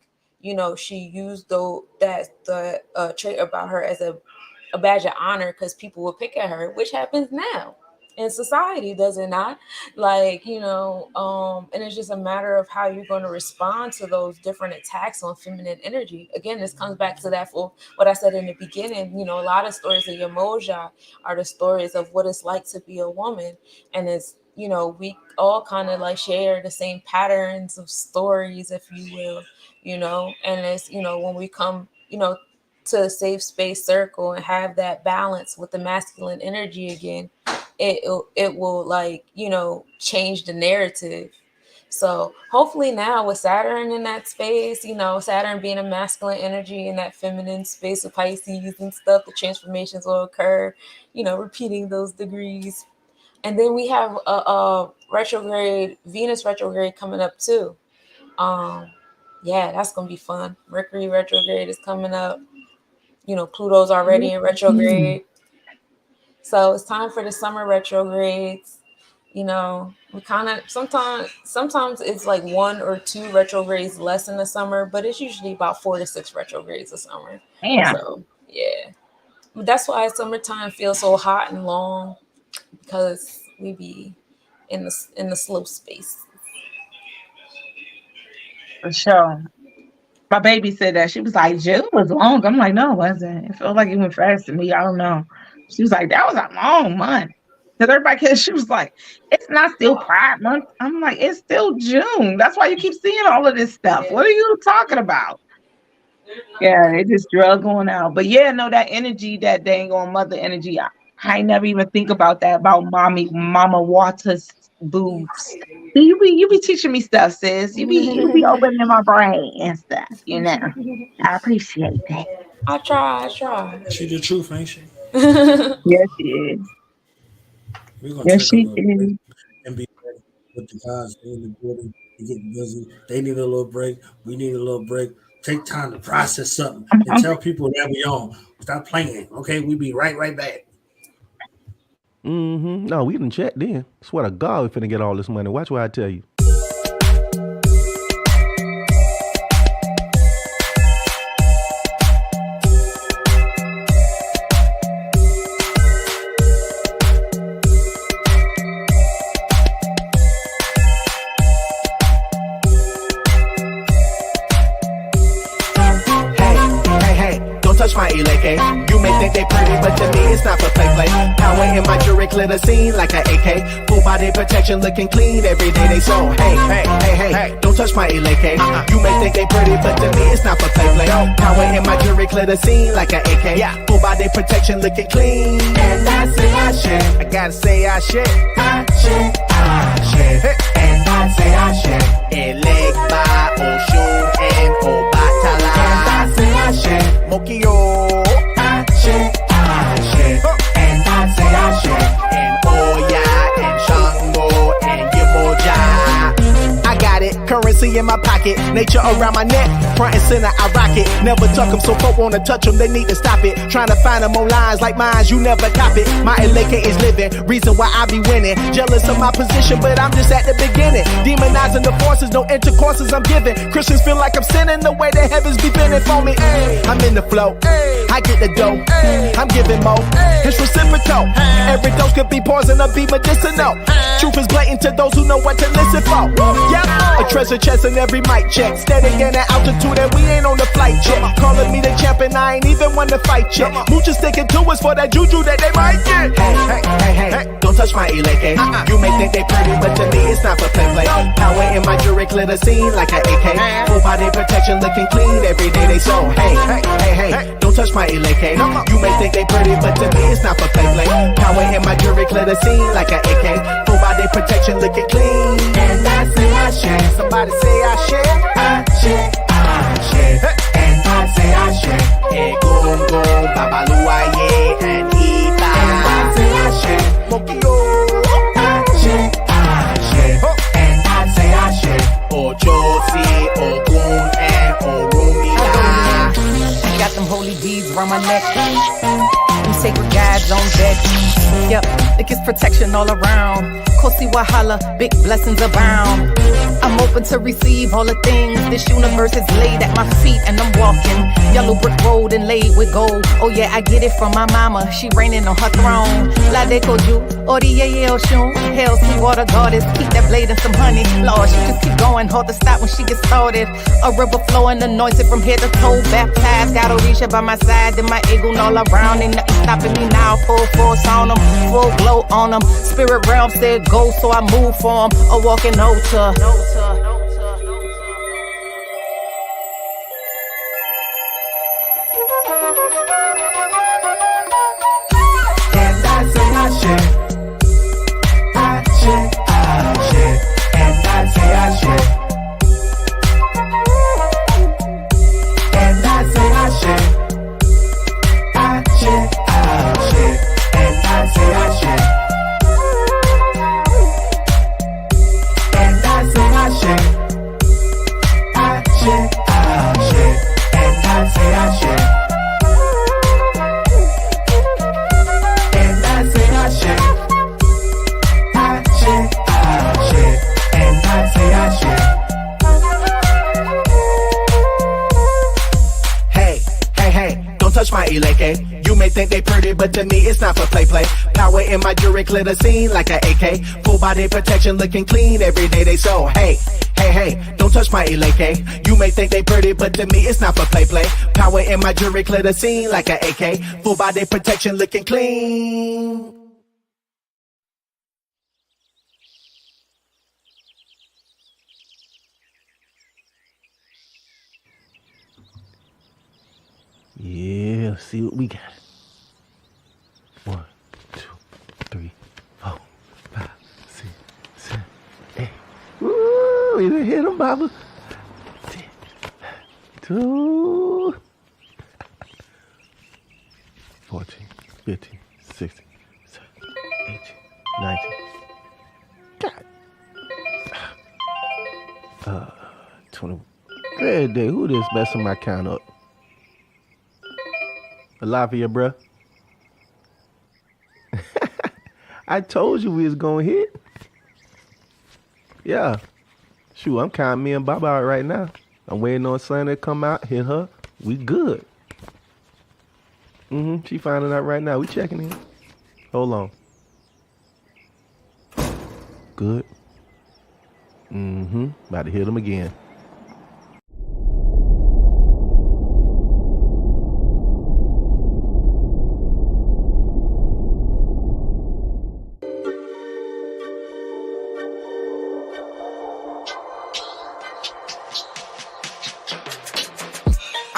she used the trait about her as a badge of honor, because people will pick at her, which happens now in society, does it not? Like, and it's just a matter of how you're going to respond to those different attacks on feminine energy. Again, this comes back to that for what I said in the beginning. A lot of stories of Yemoja are the stories of what it's like to be a woman. And it's, we all kind of like share the same patterns of stories, if you will, and it's, when we come, to a safe space circle and have that balance with the masculine energy again, it will like change the narrative. So hopefully now with Saturn in that space, Saturn being a masculine energy in that feminine space of Pisces and stuff, the transformations will occur, repeating those degrees. And then we have a retrograde, Venus retrograde coming up too. Yeah, that's gonna be fun. Mercury retrograde is coming up. Pluto's already in retrograde. So it's time for the summer retrogrades. We kind of sometimes it's like one or two retrogrades less in the summer, but it's usually about 4 to 6 retrogrades a summer. Damn. So yeah, but that's why summertime feels so hot and long, because we be in the slow space. For sure. My baby said that. She was like, June was long. I'm like, no, it wasn't. It felt like it went fast to me. I don't know. She was like, that was a long month. Because she was like, it's not still Pride Month. I'm like, it's still June. That's why you keep seeing all of this stuff. What are you talking about? Yeah, they just drug going out. But yeah, no, that energy, that dang on mother energy, I never even think about that, about Mama Waters boobs. See, you be teaching me stuff, sis. You be opening my brain and stuff, I appreciate that. I try. She the truth, ain't she? Yes, she is. We're gonna Yes, take a she little break is. and be ready with the guys in the building. We get busy. They need a little break. We need a little break. Take time to process something I'm, and I'm tell people that we on. Stop playing. Okay, we be right back. No, we didn't check then. Swear to God, we finna get all this money. Watch what I tell you. touch my eleke. You may think they pretty, but to me it's not for play. Power in my jewelry, clear the scene like an AK. Full body protection, looking clean every day they so. Hey, don't touch my eleke. You may think they pretty, but to me it's not for play. Power in my jewelry, clear the scene like an AK. Full body protection, looking clean. And I say I shit. I gotta say I shit. I shit. And I say I shit. Elegba, Oshun, and Obatala. And I say I shit. Mokio. I shit. And I say I shit. And Oya, and Shango, and Yemoja. I got it, currency in my pocket, nature around my neck, front and center I rock it. Never tuck them, so folk wanna touch them, they need to stop it. Trying to find them on lines like mine, you never cop it. My eleke is living, reason why I be winning. Jealous of my position, but I'm just at the beginning. Demonizing the forces, no intercourses I'm giving. Christians feel like I'm sinning the way the heavens be bending for me. I'm in the flow, I get the dough, I'm giving more, it's reciprocal. Every dose could be poison or be medicinal. Truth is blatant to those who know what to listen for. A treasure chest in every mic check. Steady in the altitude and we ain't on the flight check. Calling me the champ and I ain't even won the fight check. Mooch is sticking to us for that juju that they might get. Hey, don't touch my eleke. You may think they pretty, but to me it's not for play. Power in my jewelry, clear the scene like an AK. Full body protection, looking clean every day they so. Hey, don't touch my eleke. You may think they pretty, but to me it's not for play. Power in my jewelry, clear the scene like an AK. Full body protection, looking clean. And I say I share. Somebody say I share. I share. And I say I share. Egongo, Babaluaye, and Ita. And I say I share. Mokio. I share. And I say I share. Ochosi, Ogun, and Orumila. I got them holy beads around my neck. Them sacred guides on deck. Yep, it gets protection all around. Kosi Wahala, big blessings abound. I'm open to receive all the things this universe has laid at my feet, and I'm walking yellow brick road and laid with gold. Oh yeah, I get it from my mama, she reigning on her throne. La de Koju, Oriye Oshun, hell sweet water goddess, keep that blade and some honey. Lord, she just keep going, hard to stop when she gets started. A river flowing, anointed from head to toe, baptized, got Orisha by my side, then my eagle all around, ain't nothing stopping me now. Full force on them, full glow on them. Spirit realm said go, so I move for them. A walking altar. And I say I share. I share. And I say I share. And I say I share. I share. And I say I share. And I say I share. I share. And I say I share. And I say I share. I share. And I say I share. Hey, don't touch my eleke. You may think they pretty, but to me it's not for play. Power in my jewelry, clear the scene like an AK. Full body protection, looking clean every day they so. Hey, don't touch my eleke. You may think they pretty, but to me it's not for play. Power in my jewelry, clear the scene like an AK. Full body protection, looking clean. Yeah, see what we got. 1, 2, 3, 4, 5, 6, 7, 8. Woo! We done hit him, Baba. 10, 2, 14, 15, 16, 17, 18, 19. God. 20. Good day. Who this messing my count up? Alive here, bruh. I told you we was gonna hit. Yeah. Shoot, I'm counting me and Baba out right now. I'm waiting on Sunday to come out, hit her. We good. She finding out right now. We checking in. Hold on. Good. About to hit him again.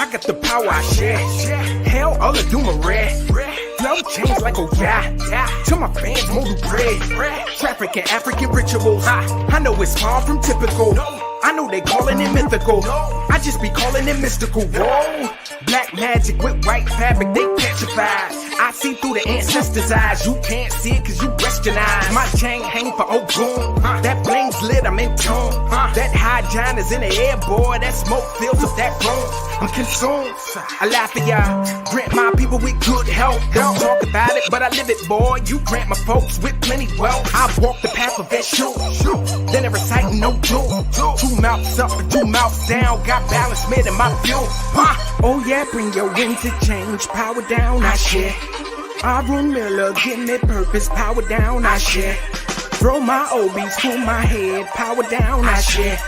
I got the power I share. Hell, all I do my red. Flow change like oh yeah. To my fans, more bread. Traffic and African rituals. I know it's far from typical. I know they calling it mythical. I just be calling it mystical. Whoa. Black magic with white fabric, they petrified. I see through the ancestors' eyes. You can't see it cause you rest your eyes. My chain hang for Ogun. That flame's lit, I'm in tune. That high giant is in the air, boy. That smoke fills up that room. I'm consumed. I laugh at y'all. Grant my people with good health. Don't talk about it, but I live it, boy. You grant my folks with plenty wealth. I walk the path of that shoe. Then they reciting no jewel. 2 mouths up and 2 mouths down. Got balance made in my view. Oh yeah, bring your wind to change. Power down, I share. Arun Miller, give me purpose. Power down, I share. Throw my OBs to my head. Power down, I share.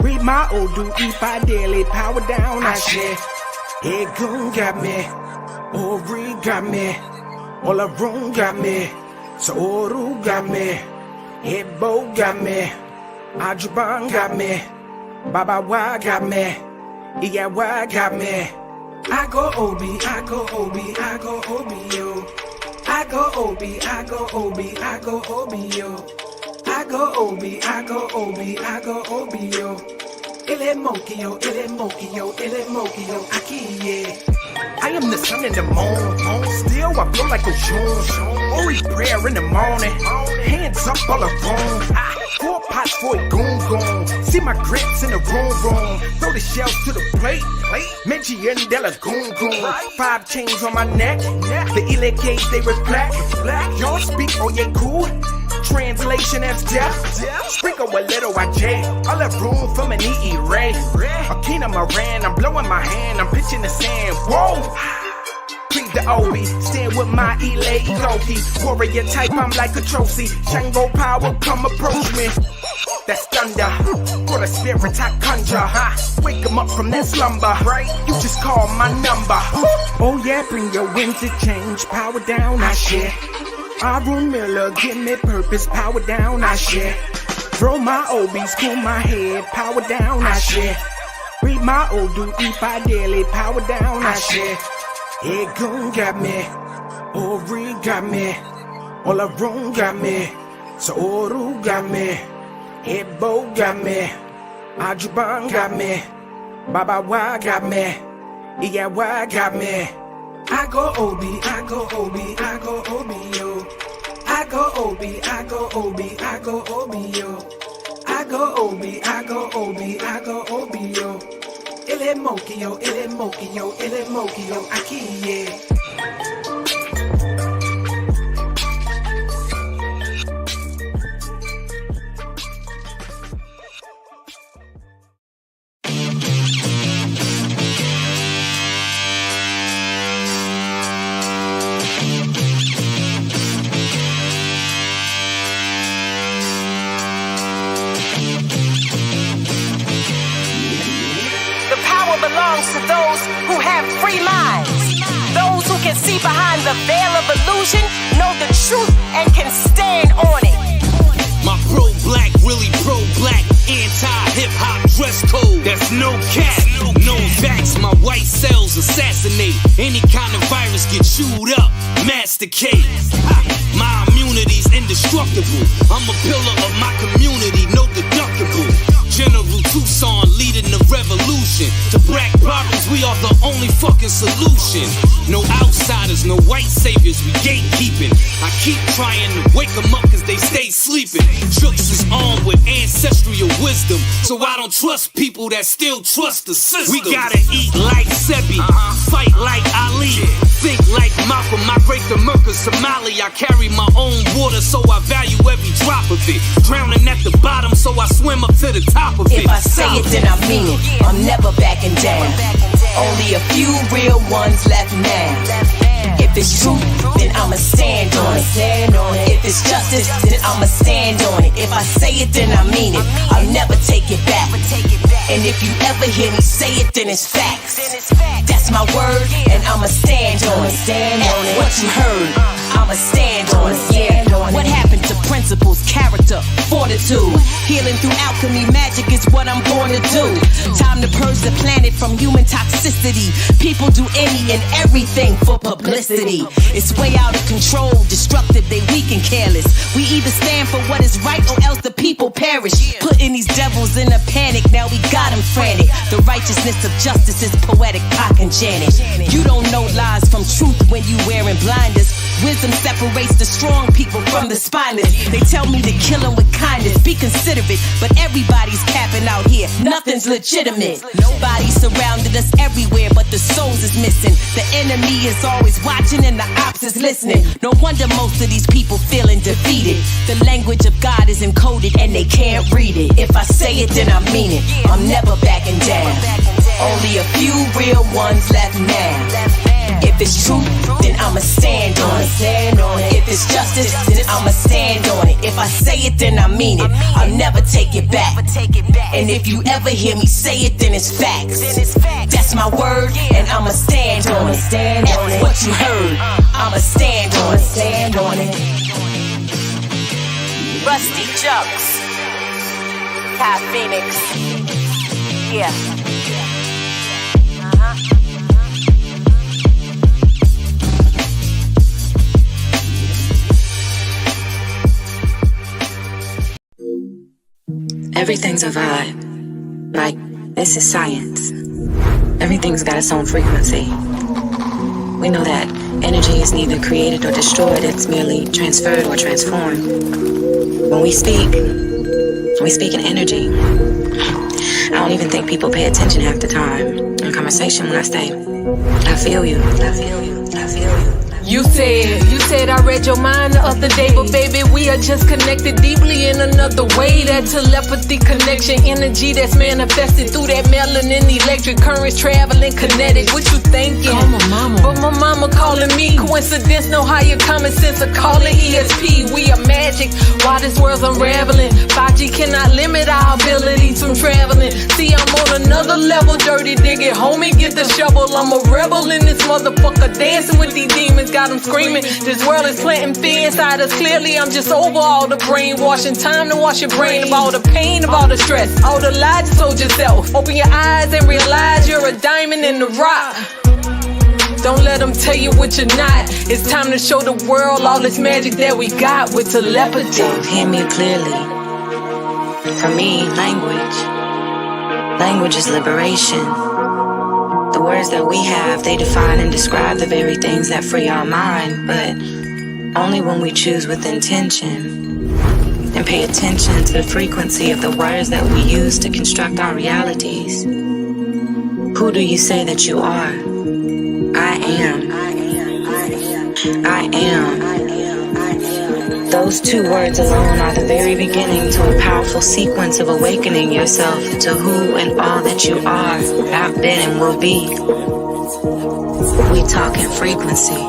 Read my Odu, eat by daily. Power down, I share. Egun got me. Ori got me. Olarun got me. Soru got me. Ebo got me. Ajuban got me. Baba Wa got me. Iyawa got me. I go OB, I go OB, I go OB, yo. I go OB, I go OB, I go OB, yo. I go OB, I go OB, I go OB, yo. Ele monkey, yo, ele monkey, yo, ele monkey, yo. Aki, yeah. I am the sun in the moon. Still, I blow like a June. Ori prayer in the morning. Hands up all around. 4 pots for a goon goon. See my grits in the room. Throw the shells to the plate. Menchi and Della goon goon. 5 chains on my neck. The Ilekes, they reflect. Y'all speak, oh yeah, cool. Translation as death. Sprinkle a little IJ. All that room for an EE Ray. Akina Moran, I'm blowing my hand. I'm pitching the sand. Whoa! Plead the Obi, stand with my Ile Ikoki. Warrior type, I'm like a trophy. Shango power, come approach me. That's thunder. For the spirit I conjure. Wake 'em up from that slumber. Right? You just call my number. Oh yeah, bring your wind to change. Power down, I share. Arun Miller, give me purpose. Power down, I share. Throw my OBs to my head. Power down, I share. Read my Odu, eat by daily. Power down, I share. Egun got me. Ori got me. Olarun got me. Soru got me. Ebo got me. Ajuban got me. Baba Wa got me. Iyawa got me. I go OB, I go OB, I go OB, yo. I go OB, I go OB, I go OB, yo. I go OB, I go OB, I go OB, yo. Ele monkey, yo, ele monkey, yo, ele monkey, yo. Aki, yeah. To those who have free minds, those who can see behind the veil of illusion, know the truth and can stand on it. My pro-black, really pro-black, anti-hip-hop dress code. That's no cap, no vax. My white cells assassinate any kind of virus, get chewed up, masticate. My immunity's indestructible. I'm a pillar of my community, no deductible. General Tucson leading the revolution. To black problems, we are the only fucking solution. No outsiders, no white saviors, we gatekeeping. I keep trying to wake them up cause they stay sleeping. Jooks is armed with ancestral wisdom, so I don't trust people that still trust the system. We gotta eat like Sebi, fight like Ali, think like Malcolm, migrate to Merca, Somali. I carry my own water, so I value every drop of it. Drowning at the bottom, so I swim up to the top of it. If I say it, then I mean it. I'm never backing down. Only a few real ones left now. If it's truth, then I'ma stand on it. If it's justice, then I'ma stand on it. If I say it, then I mean it. I'll never take it back. And if you ever hear me say it, then it's facts. That's my word, and I'ma stand on it. What you heard, I'ma stand on it. Yeah. What happened to principles, character, fortitude? Healing through alchemy, magic is what I'm born to do. Time time to purge the planet from human toxicity. People do any and everything for publicity. It's way out of control, destructive, they weak and careless. We either stand for what is right or else the people perish. Putting these devils in a panic, now we got them frantic. The righteousness of justice is poetic, Pac and Janet. You don't know lies from truth when you wearing blinders. Wisdom separates the strong people from the spineless. They tell me to kill them with kindness, be considerate, but everybody's capping out here, nothing's legitimate. Nobody surrounded us everywhere, but the souls is missing. The enemy is always watching and the ops is listening. No wonder most of these people feeling defeated. The language of God is encoded and they can't read it. If I say it, then I mean it. I'm never backing down. Only a few real ones left now. If it's truth, then I'ma stand on it. If it's justice, then I'ma stand on it. If I say it, then I mean it. I'll never take it back. And if you ever hear me say it, then it's facts. That's my word, and I'ma stand on it. F what you heard, I'ma stand on it. Rusty Jumps, Kai Phoenix, yeah. Everything's a vibe. Like, this is science. Everything's got its own frequency. We know that energy is neither created or destroyed, it's merely transferred or transformed. When we speak in energy. I don't even think people pay attention half the time in conversation when I say, I feel you, I feel you, I feel you. You said I read your mind the other day, but baby, we are just connected deeply in another way. That telepathy connection, energy that's manifested through that melanin, electric currents traveling kinetic. What you thinking? Call my mama. But my mama calling me. Coincidence, no higher common sense, I call it ESP. We are magic, while this world's unraveling. 5G cannot limit our abilities from traveling. See, I'm on another level, dirty digging. Homie, get the shovel. I'm a rebel in this motherfucker, dancing with these demons. Got them screaming. This world is planting fear inside us. Clearly, I'm just over all the brainwashing. Time to wash your brain of all the pain, of all the stress, all the lies you told yourself. Open your eyes and realize you're a diamond in the rock. Don't let them tell you what you're not. It's time to show the world all this magic that we got with telepathy. So hear me clearly. For me, language is liberation. The words that we have, they define and describe the very things that free our mind, but only when we choose with intention and pay attention to the frequency of the words that we use to construct our realities. Who do you say that you are? I am. I am. Those two words alone are the very beginning to a powerful sequence of awakening yourself to who and all that you are, have been, and will be. We talk in frequency.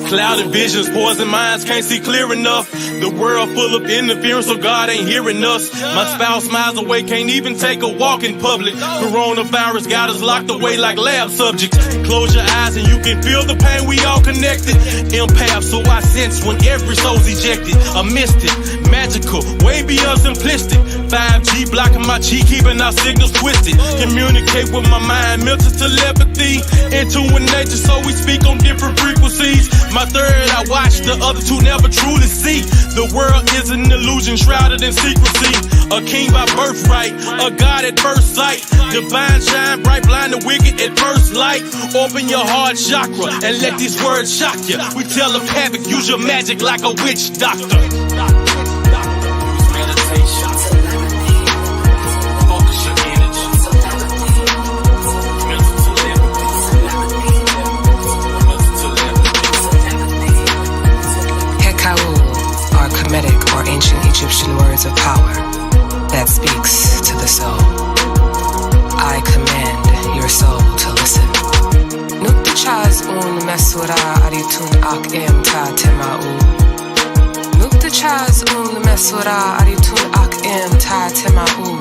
Clouded visions, poison minds, can't see clear enough. The world full of interference, so God ain't hearing us. My spouse miles away, can't even take a walk in public. Coronavirus got us locked away like lab subjects. Close your eyes and you can feel the pain, we all connected. Empath, so I sense when every soul's ejected. A mystic, magical, way beyond simplistic. 5G blocking my chi, keeping our signals twisted. Communicate with my mind, mental telepathy. Into a nature, so we speak on different frequencies. My third, I watch, the other two never truly see. The world is an illusion shrouded in secrecy. A king by birthright, a god at first sight. Divine shine bright, blind the wicked at first light. Open your heart chakra and let these words shock you. We tell them havoc, use your magic like a witch doctor. Or ancient Egyptian words of power that speaks to the soul. I command your soul to listen. Nukta chaz un mesura aritun ak em ta tema'u. Nukta chaz un mesura aritun ak em ta tema'u.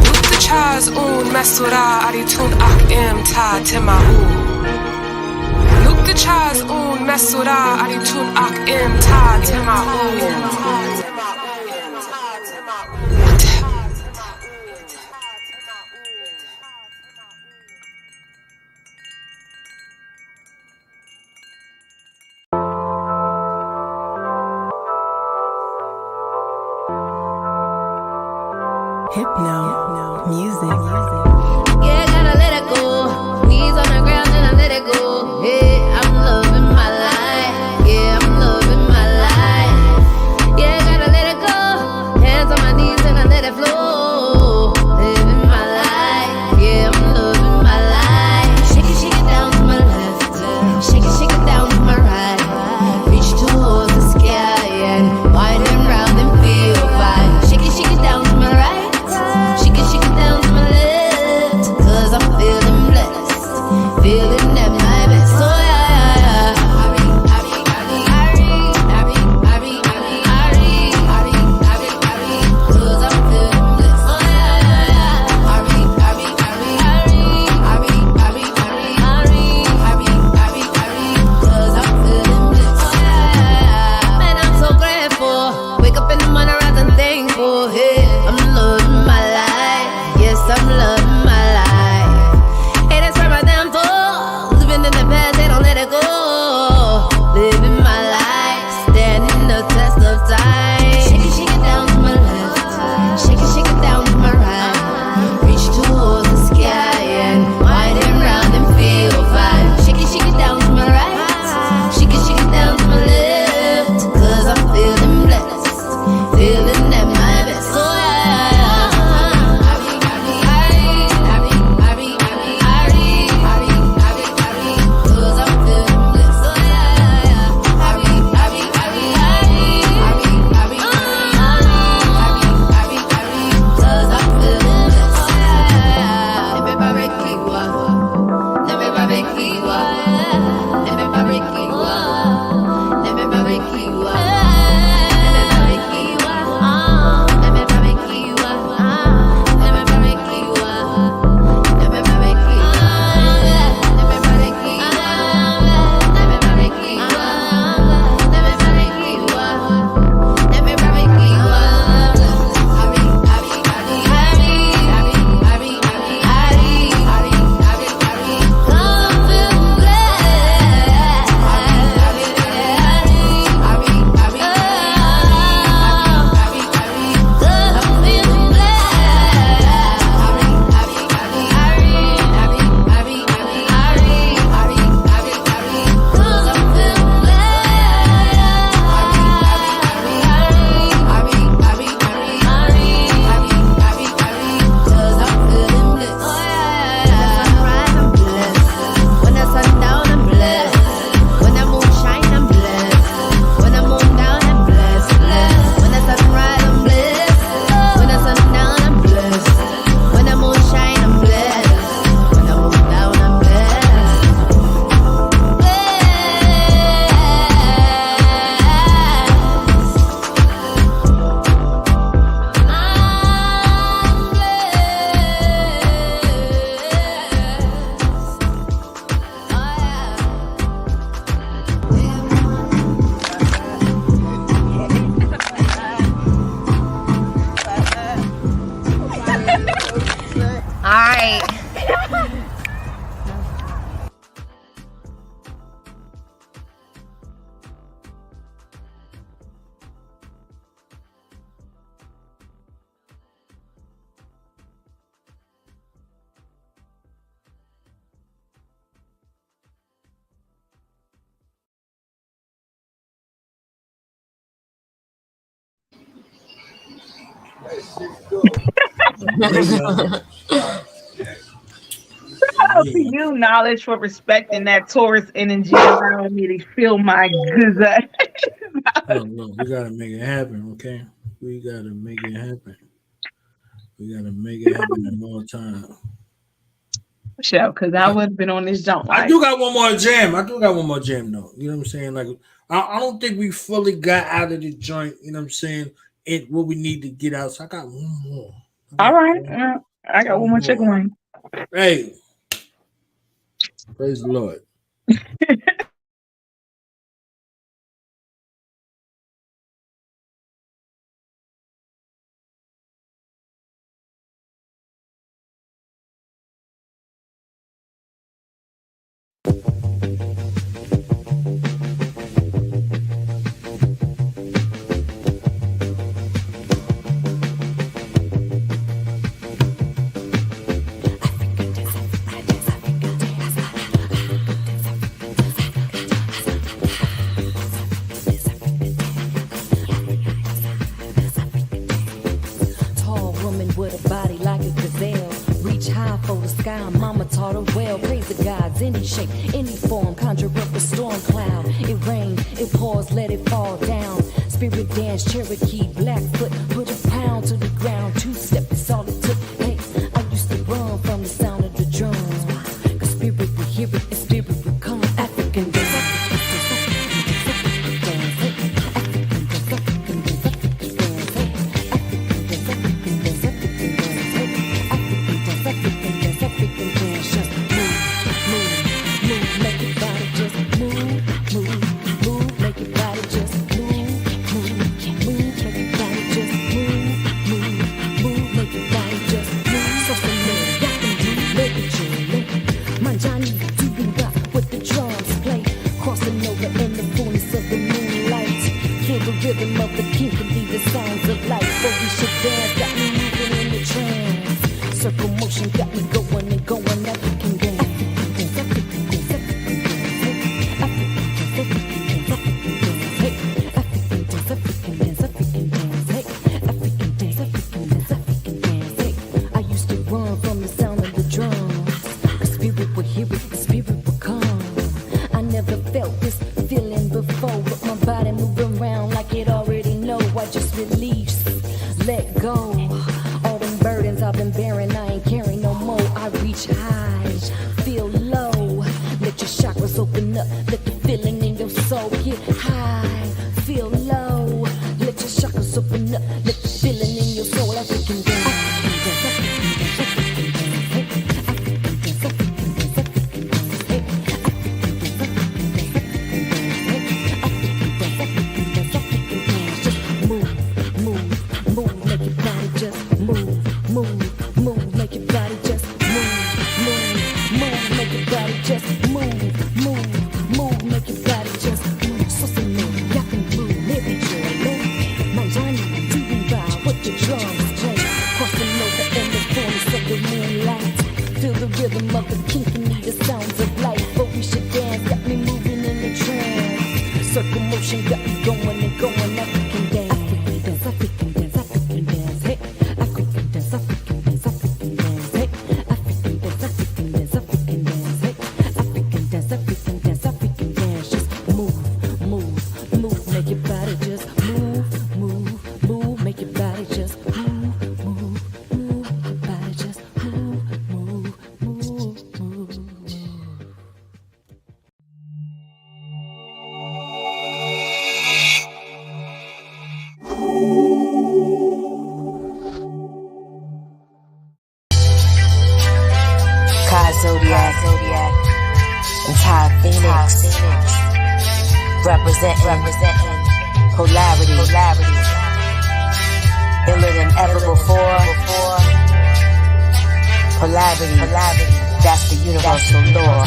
Nukta chaz un mesura aritun ak em ta tema'u. Nukta chaz un mesura aritun ak im ta tema un. Hypno music. Yeah, gotta let it go. Knees on the ground and I let it go. Yeah, I'm loving my life. Yeah, I'm loving my life. Yeah, gotta let it go. Hands on my knees and I let it flow. Living my life. Yeah, I'm loving my life. Shake it down to my left. Shake it down to my right. Reach towards the sky and wind and round and feel fine. Shake it down to my right. Shake it down to my left. Cause I'm feeling blessed. Feeling at my best. So yeah. Cause I'm feeling blessed. Oh yeah. Cause I'm feeling blessed. Oh yeah. Man, I'm so grateful. Wake up in the morning, rise and thankful. Yeah, I'm loving my life. Yes, I'm loving my life. Hey, that's where my damn toes. Living in the past, they don't let it go. Living my life, standing the test of time. Shake it down to my left. Shake it down to my right. Reach towards the sky and wind and round and feel fine. Shake it down to my right. Shake it down to my left. Cause I'm feeling blessed. Feeling at my best. So yeah. Cause I'm feeling blessed. So yeah. Cause I'm feeling blessed. Let me barbecue. Let me barbecue. Let me barbecue. Let me barbecue. Alright. Shout out to you, Knowledge, for respecting that Taurus energy, allowing me to feel my good. Look, we gotta make it happen, okay? We gotta make it happen. We gotta make it happen at all time. Show, because I would have been on this jump. I do got one more jam. Though. You know what I'm saying? Like I don't think we fully got out of the joint, you know what I'm saying? It what we need to get out. So I got one more. All right. I got one more chicken wing. Hey. Praise the Lord. pause, let it fall down. Spirit dance, Cherokee, Blackfoot, put a pound to the ground. 2 step is all it took. Hey, I used to run from the sound of the drums. Cause spirit would hear it, and spirit would come. African dance. Rhythm of the king can be the sounds of life. But we should dance, got me moving in the trance. Circle motion got me going and going. African dance. African dance, African dance, African dance, hey. African dance, African dance, African dance, hey. African dance, African dance, African dance, hey. I used to run from the sound of the drums. Cause spirit would hear it, the spirit would come. I never felt this feeling before, but my body moving around like it already know. I just release, let go. All them burdens I've been bearing, I ain't carrying no more. I reach high, feel low. Let your chakras open up, let the feeling in your soul get high, feel low. Let your chakras open up, let the feeling in your soul. African dance, African dance, African dance, African dance, hey. African dance, African dance, hey. Rhythm of the kinky, the sounds of life. But we should dance, got me moving in the trance. Circle motion got me going and going. African dance, African dance, African dance, African dance, hey. African dance, African dance, African dance, hey. African dance, African dance, African dance, hey. African dance, African dance, African dance. Just move, move, move, make your body just move, move, move, make your body just move, move, move, your body just move, move. Zodiac, and Ty Phoenix, representing polarity, iller than ever before. Polarity, that's the universal law.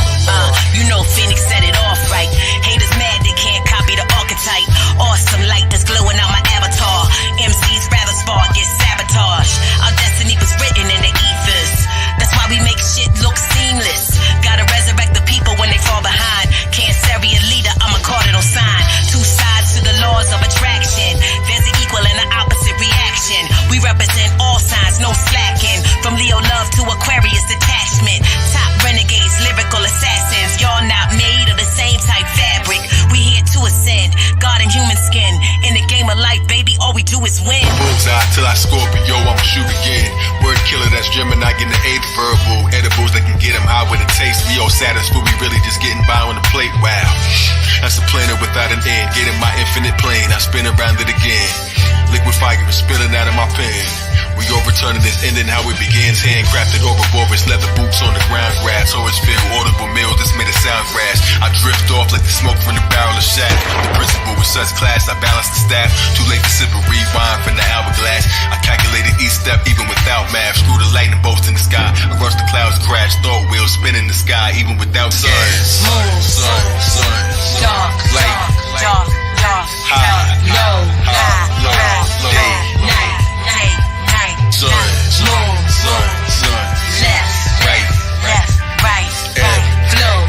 You know Phoenix set it off right. Haters mad they can't copy the archetype. Awesome light that's glowing out my avatar. MCs rather spark, get sabotaged. Our destiny was written in the ethers. That's why we make shit look seamless. Gotta resurrect the people when they fall behind. Cancerian leader, I'm a cardinal sign. 2 sides to the laws of attraction. There's an equal and an opposite reaction. We represent all signs, no slacking. From Leo love to Aquarius detachment. Top renegades, lyrical assassins. Y'all not made of the same type fabric. We here to ascend. God in human skin. In the game of life, baby, all we do is win. Bullseye till I Scorpio, I'ma shoot again. Word killer, that's Gemini, getting the 8th verbal. Edibles that can get him high with a taste. We all satisfied, we really just getting by on the plate. Wow, that's a planet without an end. Getting my infinite plane, I spin around it again. Liquid fire is spilling out of my pen. We overturning this ending how it begins. Handcrafted Ouroboros, leather boots on the ground grass. Always feel audible meal, this made it sound rash. I drift off like the smoke from the barrel of shaft. The principal with such class, I balance the staff. Too late to sip a rewind from the hourglass. I calculated each step even without math. Screw the lightning bolts in the sky. I rush the clouds, crash, thought wheels spin in the sky even without gas. Sun, dark, light, dark, high, low, day, night. Sun, Left, right, flow,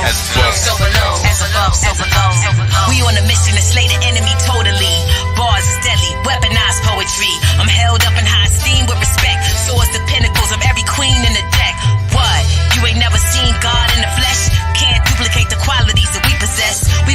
as above, so below. We on a mission to slay the enemy totally. Bars is deadly, weaponized poetry. I'm held up in high esteem with respect. So is the pinnacles of every queen in the deck. What? You ain't never seen God in the flesh? Can't duplicate the qualities that we possess. We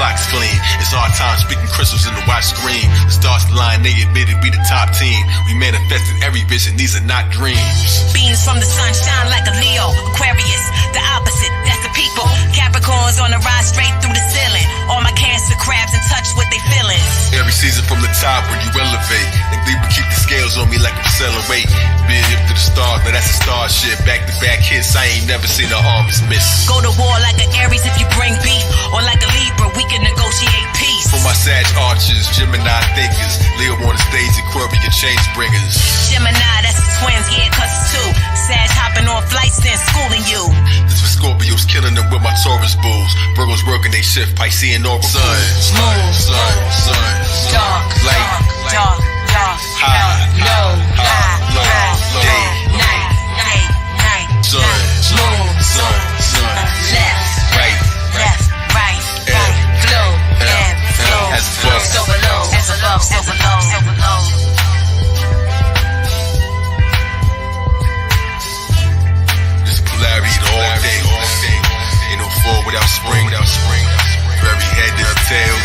clock's clean. It's our time, speaking crystals in the watch screen. The stars align, they admitted we the top team. We manifested every vision, these are not dreams. Beams from the sun shine like a Leo. Aquarius, the opposite, that's the people. Capricorns on the rise straight through the ceiling. All my Cancer crabs in touch with their feelings. Every season from the top when you elevate. And Libra keep the scales on me like I'm selling weight. Been hip to the stars, now that's a starship. Back to back hits, I ain't never seen the armies miss. Go to war like an Aries if you bring beef. Or like a Libra, we can negotiate peace. For my Sag archers, Gemini thinkers, Leo on the stage, Aquarian change bringers. Gemini, that's the twins, yeah, cause it's two. Sag hopping on flights, then schooling you. This for Scorpios, killing them with my Taurus bulls. Virgos working they shift, Piscean oracle. Sun, dark, light, dark, high, low, day, night, sun, left, right, flow, as above, so below. This polarity all day. Ain't no fall without spring. For every head there's a tail.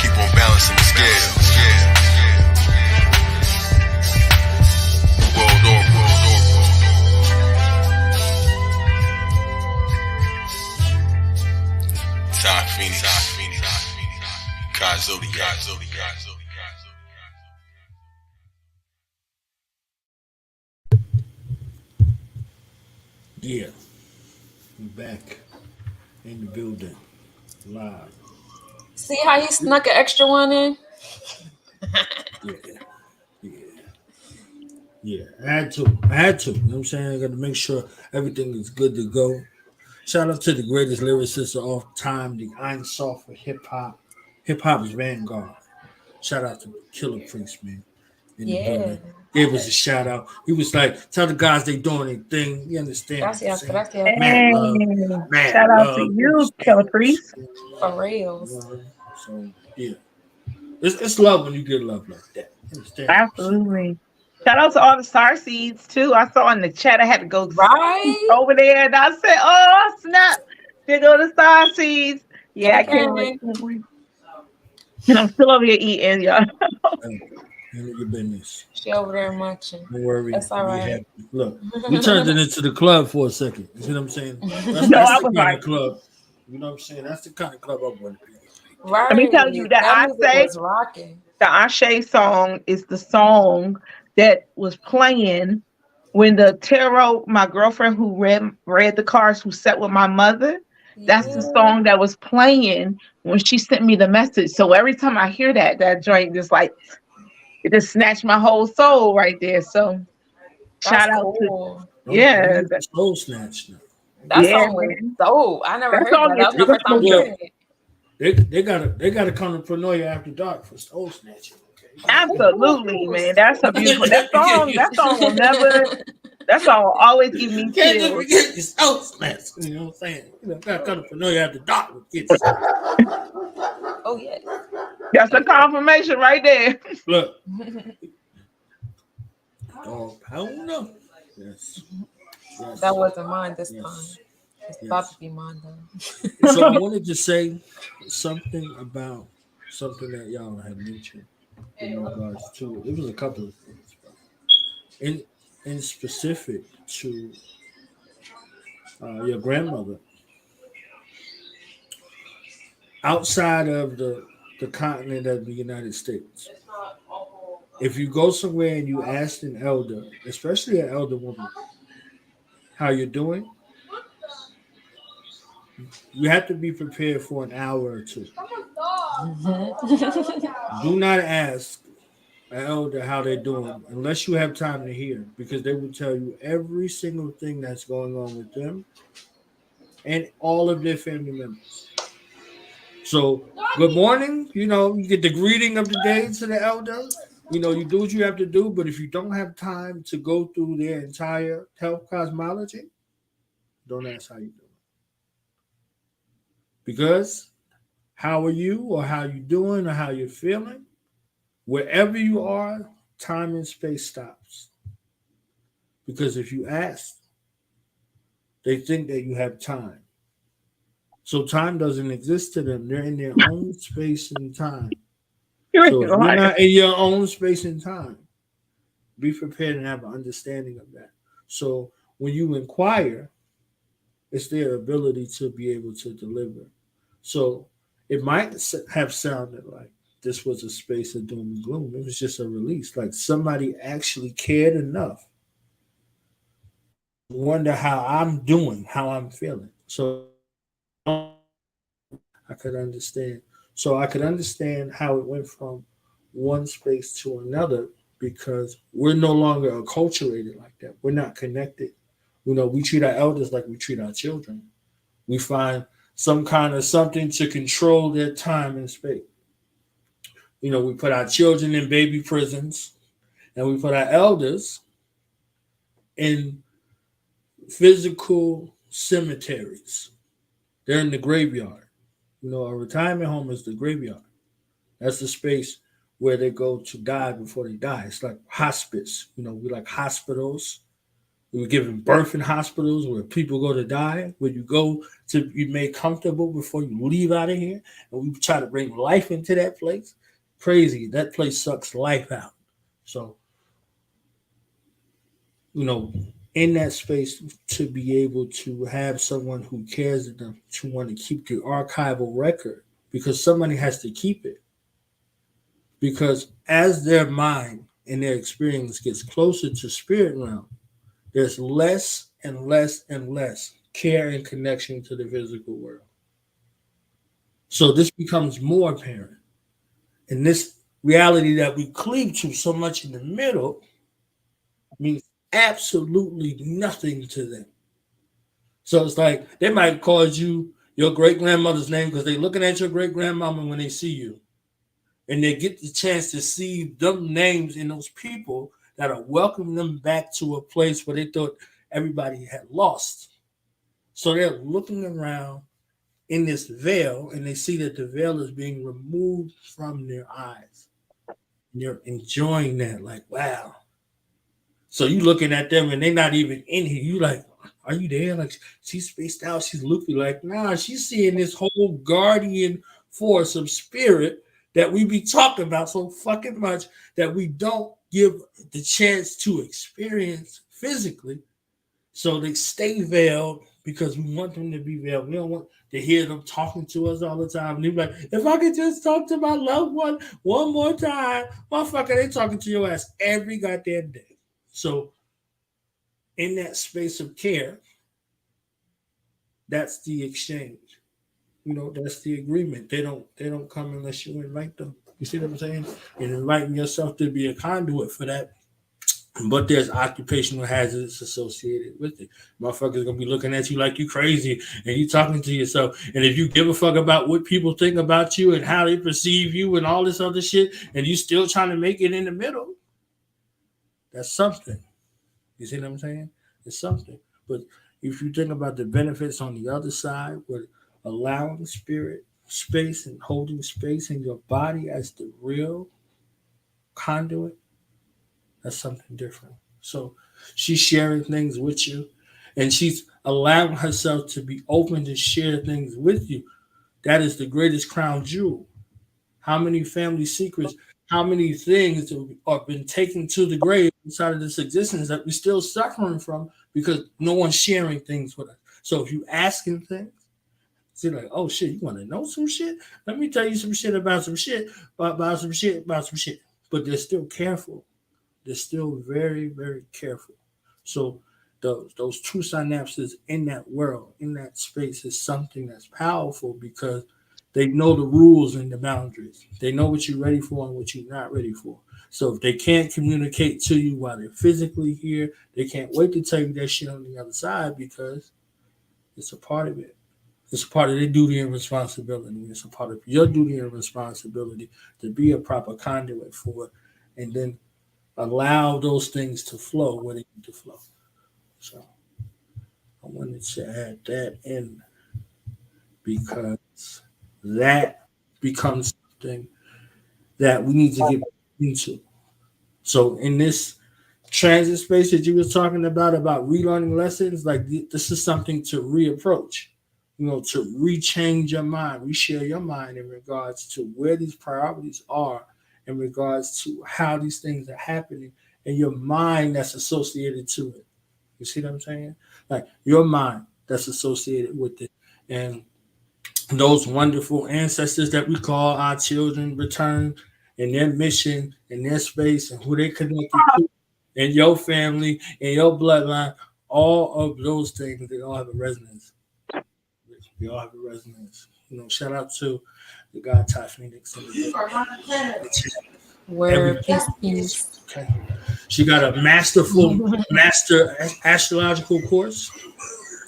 Keep on balancing the scale. World order. Ty Phoenix. Kai Zodiac. Yeah, we back in the building, live. See how he snuck an extra one in? Yeah. I had to. You know what I'm saying? I got to make sure everything is good to go. Shout out to the greatest lyricist of all time, the Ein Sof for hip hop's vanguard. Shout out to Killer Priest, man. In the building. Gave us a shout out. He was like, tell the guys they doing their thing. You understand? Gracias. Mad love. Shout out to you, Killer Priest. For real. So, yeah. It's love when you get love like that. You understand? Absolutely. Shout out to all the star seeds too. I saw in the chat I had to go over there and I said, oh snap. There go the star seeds. Yeah, I can't wait. And I'm still over here eating, y'all. Handle your business. She over there munching. Don't worry. That's all right. Look, we turned it into the club for a second. You see what I'm saying? That's I the was kind like, of club. You know what I'm saying? That's the kind of club I want to be. Right. Let me tell you that I say the Ashe song is the song that was playing when the tarot, my girlfriend who read the cards, who sat with my mother. That's the song that was playing when she sent me the message. So every time I hear that joint just like it just snatched my whole soul right there. So shout out to soul snatch now. That song was dope. I never heard that. That was my first time hearing it. They gotta come to Paranoia After Dark for soul snatching. Okay? Absolutely, man. That's a beautiful that song will never. That song will always give me Can't chills. forget your soul snatch. You know what I'm saying? You know, gotta come to Paranoia After Dark. Oh yeah. That's a confirmation right there. Look. Oh, I don't know. Yes. That wasn't mine this time. It's about to be mine though. So I wanted to say something about something that y'all had mentioned in regards to it was a couple of things, but in specific to your grandmother outside of the continent of the United States. If you go somewhere and you ask an elder, especially an elder woman, how you're doing, you have to be prepared for an hour or two. Do not ask an elder how they're doing unless you have time to hear, because they will tell you every single thing that's going on with them and all of their family members. So, good morning. You know, you get the greeting of the day to the elder. You know, you do what you have to do, but if you don't have time to go through their entire health cosmology, don't ask how you do. Because how are you or how you doing or how you're feeling, wherever you are, time and space stops. Because if you ask, they think that you have time. So time doesn't exist to them. They're in their own space and time. You're So if you're right. not in your own space and time, be prepared and have an understanding of that. So when you inquire, it's their ability to be able to deliver. So it might have sounded like this was a space of doom and gloom. It was just a release. Like somebody actually cared enough to wonder how I'm doing, how I'm feeling. So I could understand. So I could understand how it went from one space to another because we're no longer acculturated like that. We're not connected. We treat our elders like we treat our children. We find some kind of something to control their time and space. We put our children in baby prisons and we put our elders in physical cemeteries. They're in the graveyard. A retirement home is the graveyard. That's the space where they go to die before they die. It's like hospice. We like hospitals. We were giving birth in hospitals where people go to die, where you go to be made comfortable before you leave out of here. And we try to bring life into that place. Crazy. That place sucks life out. So, in that space to be able to have someone who cares enough to want to keep the archival record because somebody has to keep it. Because as their mind and their experience gets closer to spirit realm, there's less and less and less care and connection to the physical world. So this becomes more apparent. And this reality that we cleave to so much in the middle means absolutely nothing to them. So it's like they might call you your great grandmother's name because they're looking at your great grandmama when they see you. And they get the chance to see them names in those people that are welcoming them back to a place where they thought everybody had lost. So they're looking around in this veil and they see that the veil is being removed from their eyes. And they're enjoying that, like, wow. So you looking at them and they're not even in here. You like, are you there? Like she's spaced out, she's loopy. Like, nah, she's seeing this whole guardian force of spirit that we be talking about so fucking much that we don't give the chance to experience physically. So they stay veiled because we want them to be veiled. We don't want to hear them talking to us all the time. And they're like, if I could just talk to my loved one more time, motherfucker, they talking to your ass every goddamn day. So in that space of care, that's the exchange. That's the agreement. They don't come unless you invite them. You see what I'm saying? And inviting yourself to be a conduit for that. But there's occupational hazards associated with it. Motherfuckers gonna be looking at you like you crazy and you talking to yourself. And if you give a fuck about what people think about you and how they perceive you and all this other shit, and you still trying to make it in the middle, that's something. You see what I'm saying? It's something. But if you think about the benefits on the other side, with allowing spirit space and holding space in your body as the real conduit, that's something different. So she's sharing things with you and she's allowing herself to be open to share things with you. That is the greatest crown jewel. How many family secrets, how many things have been taken to the grave inside of this existence that we're still suffering from because no one's sharing things with us. So if you asking things, see like, oh shit, you want to know some shit? Let me tell you some shit about some shit, about some shit, about some shit. But they're still careful. They're still very, very careful. So those two synapses in that world, in that space, is something that's powerful because they know the rules and the boundaries. They know what you're ready for and what you're not ready for. So if they can't communicate to you while they're physically here, they can't wait to tell you that shit on the other side because it's a part of it. It's a part of their duty and responsibility. It's a part of your duty and responsibility to be a proper conduit for it and then allow those things to flow where they need to flow. So I wanted to add that in because that becomes something that we need to get into. So in this transit space that you were talking about relearning lessons, like this is something to reapproach. to rechange your mind, reshare your mind in regards to where these priorities are, in regards to how these things are happening, and your mind that's associated to it. You see what I'm saying? Like your mind that's associated with it. And those wonderful ancestors that we call our children return, and their mission and their space and who they connected to, and your family and your bloodline, all of those things, they all have a resonance. We all have a resonance. Shout out to the God Ty Phoenix and the Where everything. peace, peace. Okay. She got a master astrological course.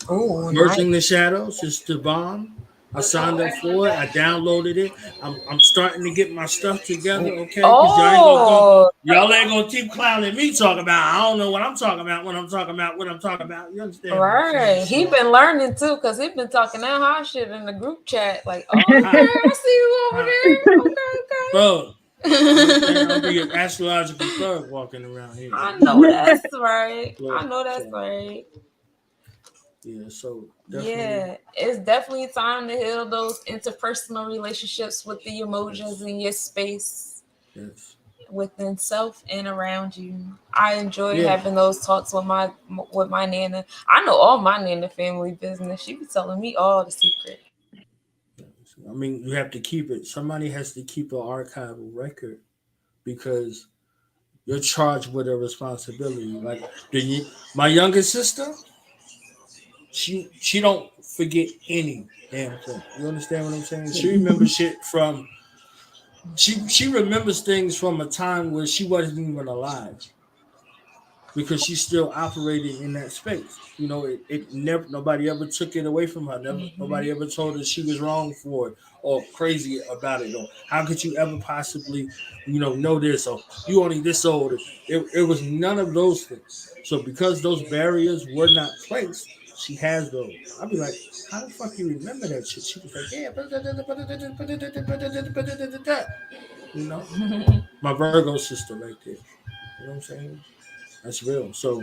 Oh, nice. Merging the Shadows is the bomb. I signed up for it. I downloaded it. I'm starting to get my stuff together, okay? Because Oh, y'all ain't gonna keep clowning me talking about. I don't know what I'm talking about when I'm talking about what I'm talking about. You understand what I'm saying? right. He So, been learning too, cause he been talking that hot shit in the group chat. Like, oh, okay, I see you over hi, bro. You understand? I'll there. be Okay, an okay. astrological thug walking around here. I You know know? that's right. I Look, know that's so right. yeah, so definitely Yeah, it's definitely time to heal those interpersonal relationships with the yes, emojis in your space yes, within self and around you. I enjoy yeah. having those talks with my nana. I know all my nana family business. She be telling me all the secret. I mean, you have to keep it. Somebody has to keep an archival record because you're charged with a responsibility. Like my youngest sister, she don't forget any damn thing. You understand what I'm saying? She remembers shit from she remembers things from a time where she wasn't even alive because she's still operating in that space. It never nobody ever took it away from her. Never nobody ever told her she was wrong for it or crazy about it or how could you ever possibly, know this or you only this old. It was none of those things. So because those barriers were not placed, she has those. I'll be like, how the fuck you remember that shit? She was like, yeah, my Virgo sister right there. You know what I'm saying? That's real. So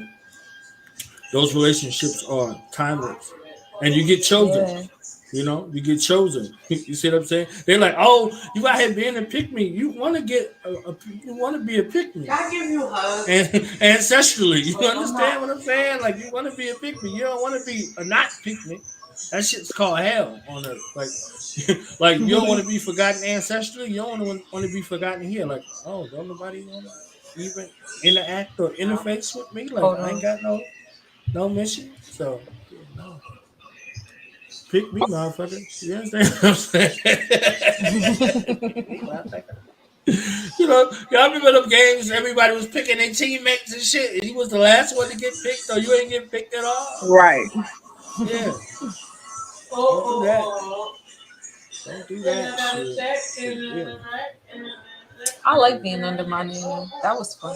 those relationships are timeless, and you get chosen. Yeah. You get chosen. You see what I'm saying? They're like, oh, you out here being a pick me. You want to you want to be a pick me. I give you a hug. And ancestrally, you understand what I'm saying? Like you want to be a pick me. You don't want to be a not pick me. That shit's called hell on earth. Like you don't want to be forgotten ancestrally. You don't want to be forgotten here. Like, oh, don't nobody want to even interact or interface with me? Like Hold I ain't on. got no mission. So yeah, no. Pick me, motherfucker. You understand what I'm saying? Pick me, motherfucker. Y'all remember them games? Everybody was picking their teammates and shit, and he was the last one to get picked, or you ain't get picked at all. Right. Yeah, don't do that. Don't do that shit. For real. I like being under my nana. That was fun.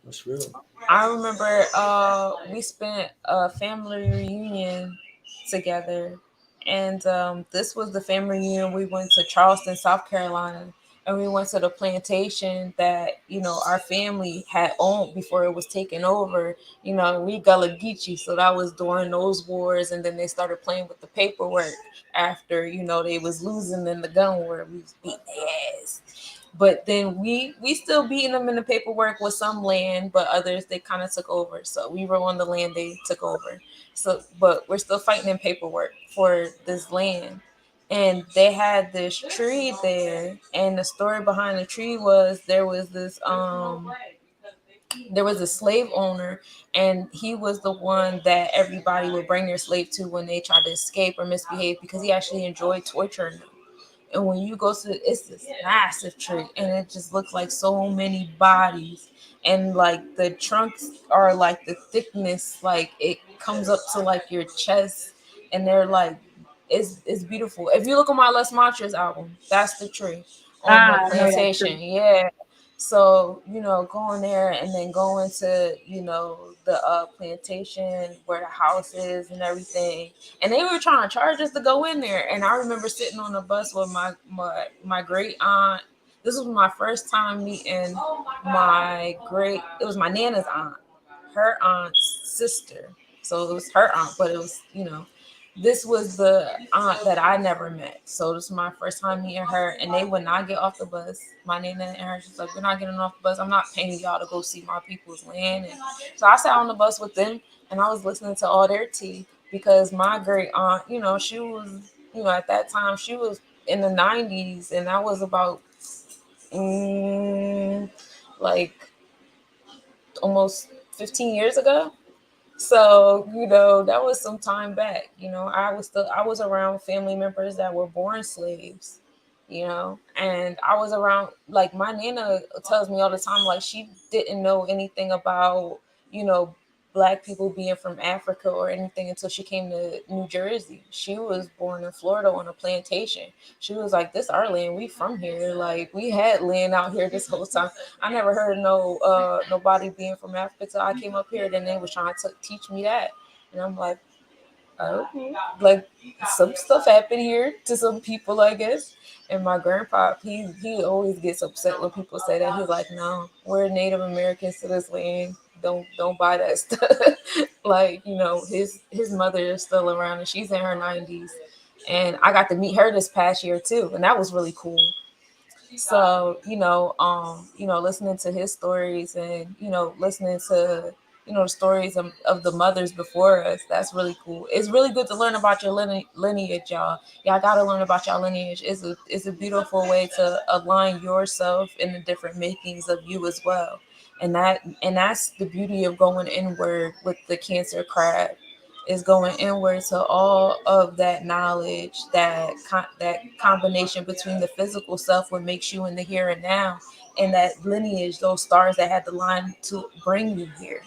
That's real. I remember we spent a family reunion together, and this was the family reunion. We went to Charleston, South Carolina, and we went to the plantation that our family had owned before it was taken over. We Gullah Geechee, so that was during those wars, and then they started playing with the paperwork after they was losing in the gun war. We was beating their ass. But then we still beating them in the paperwork with some land, but others they kind of took over. So we were on the land they took over. So, but we're still fighting in paperwork for this land. And they had this tree there, and the story behind the tree was there was a slave owner, and he was the one that everybody would bring their slave to when they tried to escape or misbehave because he actually enjoyed torturing them. And when you go to it's this massive tree, and it just looks like so many bodies, and like the trunks are like the thickness, like it comes up to like your chest, and they're like it's beautiful. If you look at my Les Mantras album, that's the tree on Ah, the I know that plantation. tree. Yeah. So, going there and then going to, the plantation where the house is and everything. And they were trying to charge us to go in there. And I remember sitting on the bus with my great aunt. This was my first time meeting it was my nana's aunt, her aunt's sister. So it was her aunt, but it was, this was the aunt that I never met. So this was my first time meeting her, and they would not get off the bus. My nana and her, she's like, "We're not getting off the bus. I'm not paying y'all to go see my people's land." And so I sat on the bus with them, and I was listening to all their tea because my great aunt, she was, at that time she was in the 90s, and that was about mm, like almost 15 years ago. So, that was some time back. I was around family members that were born slaves, and I was around, like, my nana tells me all the time, like, she didn't know anything about, you know, black people being from Africa or anything until she came to New Jersey. She was born in Florida on a plantation. She was like, "This our land. We from here. Like, we had land out here this whole time." I never heard nobody being from Africa till I came up here. Then they was trying to teach me that, and I'm like, okay, like some stuff happened here to some people, I guess. And my grandpa, he always gets upset when people say that. He's like, "No, we're Native Americans to this land. Don't buy that stuff." Like, his mother is still around, and she's in her 90s, and I got to meet her this past year too, and that was really cool. So, listening to his stories, and listening to the stories of the mothers before us, that's really cool. It's really good to learn about your lineage, y'all gotta learn about your lineage. It's a beautiful way to align yourself in the different makings of you as well. And that's the beauty of going inward with the Cancer crab, is going inward to all of that knowledge, that combination between the physical self, what makes you in the here and now, and that lineage, those stars that had the line to bring you here.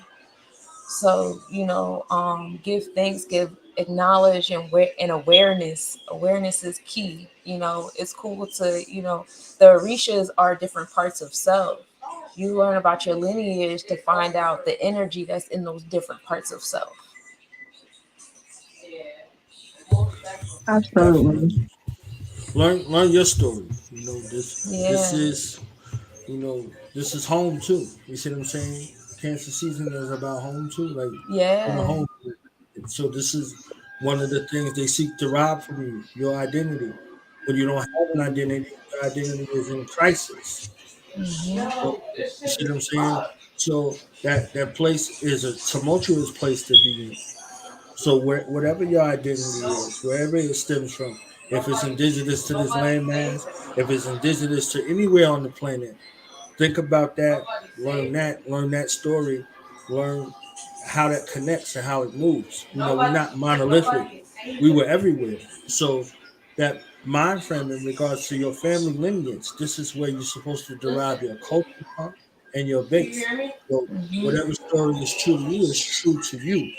So, give thanks, give acknowledge, and awareness. Awareness is key. It's cool to, the orishas are different parts of self. You learn about your lineage to find out the energy that's in those different parts of self. Absolutely. Definitely. Learn your story. This Yeah. is this is home too. You see what I'm saying? Cancer season is about home too, like Yeah. home. So this is one of the things they seek to rob from you, your identity. When you don't have an identity, your identity is in crisis. So, you see what I'm saying? So that place is a tumultuous place to be in. So whatever your identity is, wherever it stems from, if it's indigenous to this landmass, if it's indigenous to anywhere on the planet, think about that, learn that story, learn how that connects and how it moves. We're not monolithic. We were everywhere. So that mind frame in regards to your family lineage, this is where you're supposed to derive your culture from and your base. So whatever story is true to you is true to you.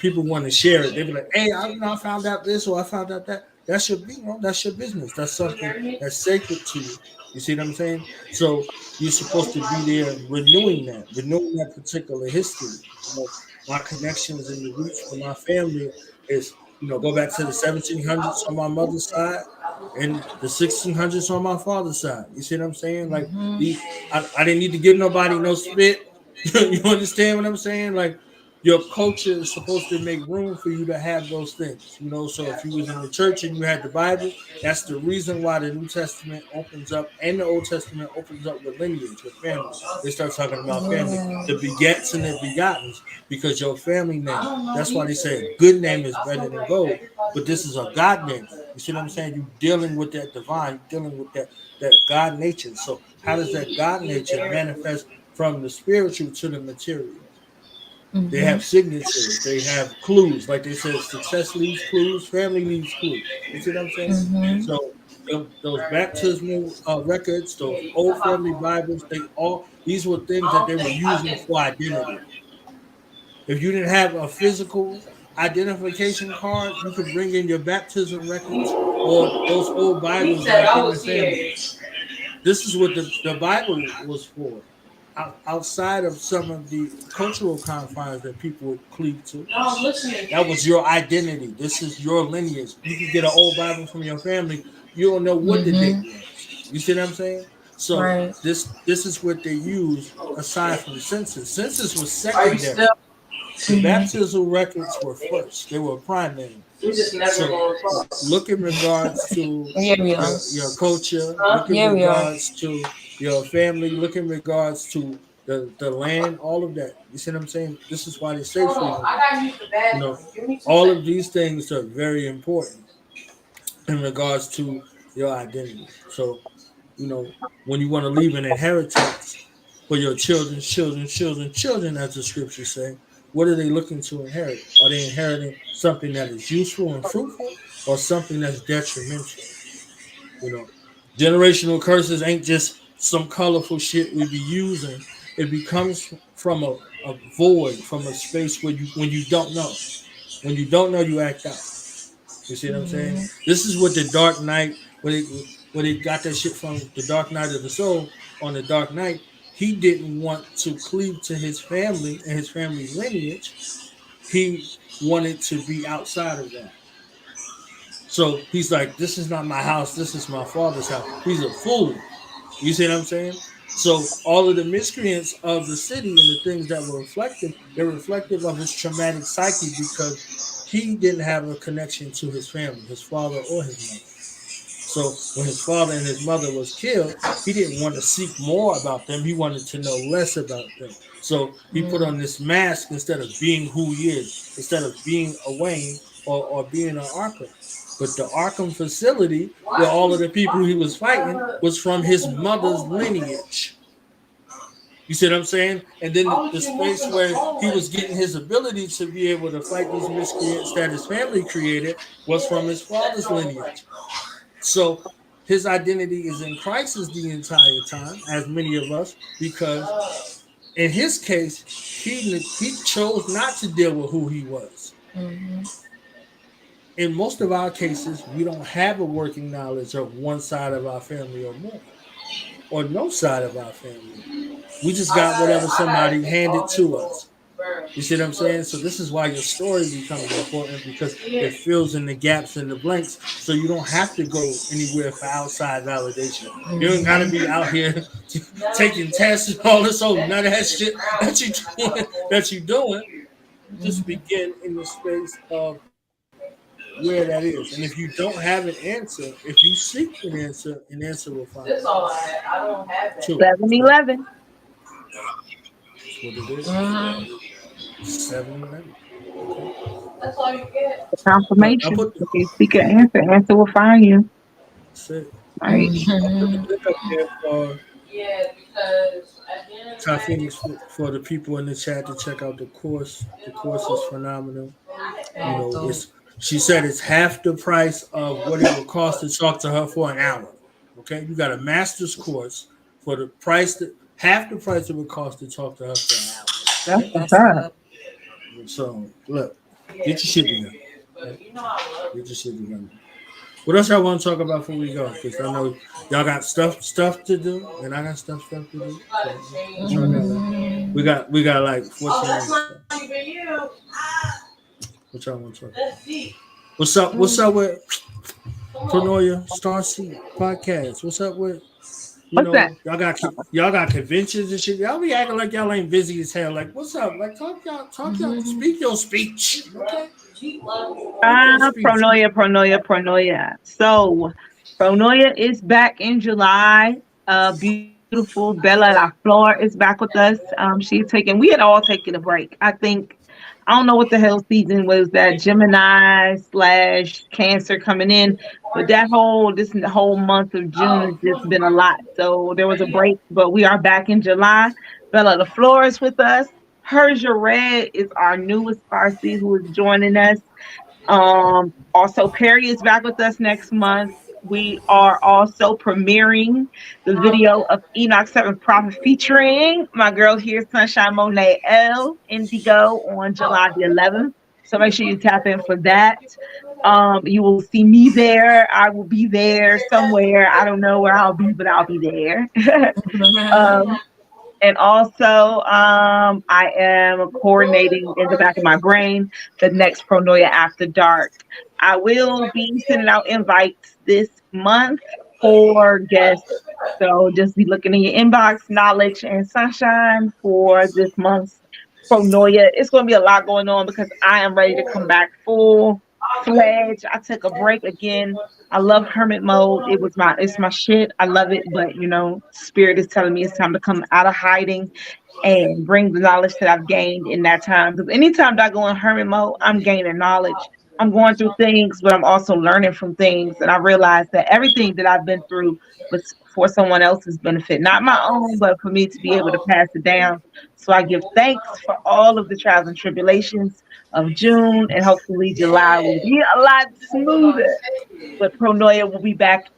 People want to share it. They be like, "Hey, I found out this or I found out that." That's your that's your business. That's something that's sacred to you. You see what I'm saying? So you're supposed to be there renewing that particular history. My connections and the roots for my family is, go back to the 1700s on my mother's side and the 1600s on my father's side. You see what I'm saying? Like I didn't need to give nobody no spit. You understand what I'm saying? Like your culture is supposed to make room for you to have those things. So if you was in the church and you had the Bible, that's the reason why the New Testament opens up and the Old Testament opens up with lineage, with family. They start talking about family, the begets and the begottens, because your family name. That's why they say a good name is better than gold. But this is a God name. You see what I'm saying? You're dealing with that divine, you're dealing with that God nature. So how does that God nature manifest from the spiritual to the material? They Mm-hmm. have signatures. They have clues. Like they said, success leaves clues, family leaves clues. You see what I'm saying? Mm-hmm. So those baptismal records, those old family Bibles, these were things that they were using for identity. If you didn't have a physical identification card, you could bring in your baptism records or those old Bibles back in the family. This is what the Bible was for. Outside of some of the cultural confines that people cleave to, that was your identity. This is your lineage. You can get an old Bible from your family. You don't know what the date Mm-hmm. was. You see what I'm saying? So Right. this is what they use aside from census. Census was secondary. The baptismal records were first; they were primary. So, look in regards to Yeah, we are. your culture. Look in Yeah, we are. regards to your family. Look in regards to the land. All of that. You see what I'm saying? This is why they say Hold on, freedom. I gotta use the You know, bathroom. Give me 2 all of seconds. these things are very important in regards to your identity. So, you know, when you want to leave an inheritance for your children's children, children, children, as the scriptures say, what are they looking to inherit? Are they inheriting something that is useful and fruitful, or something that's detrimental? You know, generational curses ain't just some colorful shit we be using. It becomes from a void, from a space where you when you don't know. When you don't know, you act out. You see what I'm saying? This is what the Dark Knight, where they got that shit from, the Dark Knight of the Soul. On the Dark Knight, he didn't want to cleave to his family and his family's lineage. He wanted to be outside of that. So he's like, "This is not my house. This is my father's house." He's a fool. You see what I'm saying? So all of the miscreants of the city and the things that were reflective, they're reflective of his traumatic psyche because he didn't have a connection to his family, his father or his mother. So when his father and his mother was killed, he didn't want to seek more about them. He wanted to know less about them. So he put on this mask instead of being who he is, instead of being a Wayne or being an Arkham. But the Arkham facility, where all of the people he was fighting, was from his mother's lineage. You see what I'm saying? And then the space where he was getting his ability to be able to fight these miscreants that his family created was from his father's lineage. So his identity is in crisis the entire time, as many of us, because in his case, he chose not to deal with who he was. In most of our cases, we don't have a working knowledge of one side of our family or more, or no side of our family. We just got whatever somebody handed to us. You see what I'm saying? So this is why your story becomes important, because it fills in the gaps and the blanks, so you don't have to go anywhere for outside validation. You don't gotta be out here taking tests and all this old none of that shit that you doing. Just begin in the space of where that is. And if you don't have an answer, if you seek an answer will find you. This all I had. I don't have that. True. 7-Eleven. That's what it is. Mm-hmm. 7-Eleven. Okay. That's all you get. I Confirmation. put the If you seek an answer, answer will find you. that's it. Right. I put the link up there for Yeah, because at the end of the Ty day, Phoenix for the people in the chat to check out the course. The course is phenomenal. You know, dope. it's she said it's half the price of what it would cost to talk to her for an hour. Okay, you got a master's course for the price that half the price it would cost to talk to her for an hour. That's Okay, what's That's up. up. so look, get your shit together. Okay? Get your shit together. What else y'all want to talk about before we go? Because I know y'all got stuff to do, and I got stuff to do. So what y'all got left? We got like 14 minutes. So what y'all want to talk about? What's up? What's up with Pronoia Starseed podcast? What's up with What's that? y'all got conventions and shit. Y'all be acting like y'all ain't busy as hell. Like what's up? Like talk y'all speak your speech. Okay. Speak your speech. Pronoia. So, Pronoia is back in July. Beautiful Bella La Flor is back with us. We had all taken a break. I don't know what the hell season was that, Gemini slash Cancer coming in, but this whole month of June has just been a lot. So there was a break, but we are back in July. Bella La Flor is with us. Herja Red is our newest RC who is joining us. Also, Perry is back with us next month. We are also premiering the video of Enoch Seventh Prophet featuring my girl here, Sunshine Monet L Indigo, on July the 11th. So make sure you tap in for that. You will see me there. I will be there somewhere. I don't know where I'll be, but I'll be there. um, and also, I am coordinating in the back of my brain the next Pronoia After Dark. I will be sending out invites this month for guests. So just be looking in your inbox, Knowledge and Sunshine, for this month's pronoia. It's going to be a lot going on because I am ready to come back full fledged. I took a break again. I love hermit mode. It's my shit. I love it, but spirit is telling me it's time to come out of hiding and bring the knowledge that I've gained in that time. Because anytime that I go in hermit mode, I'm gaining knowledge. I'm going through things, but I'm also learning from things. And I realize that everything that I've been through was for someone else's benefit, not my own, but for me to be able to pass it down. So I give thanks for all of the trials and tribulations of June, and hopefully July will be a lot smoother. But Pronoia will be back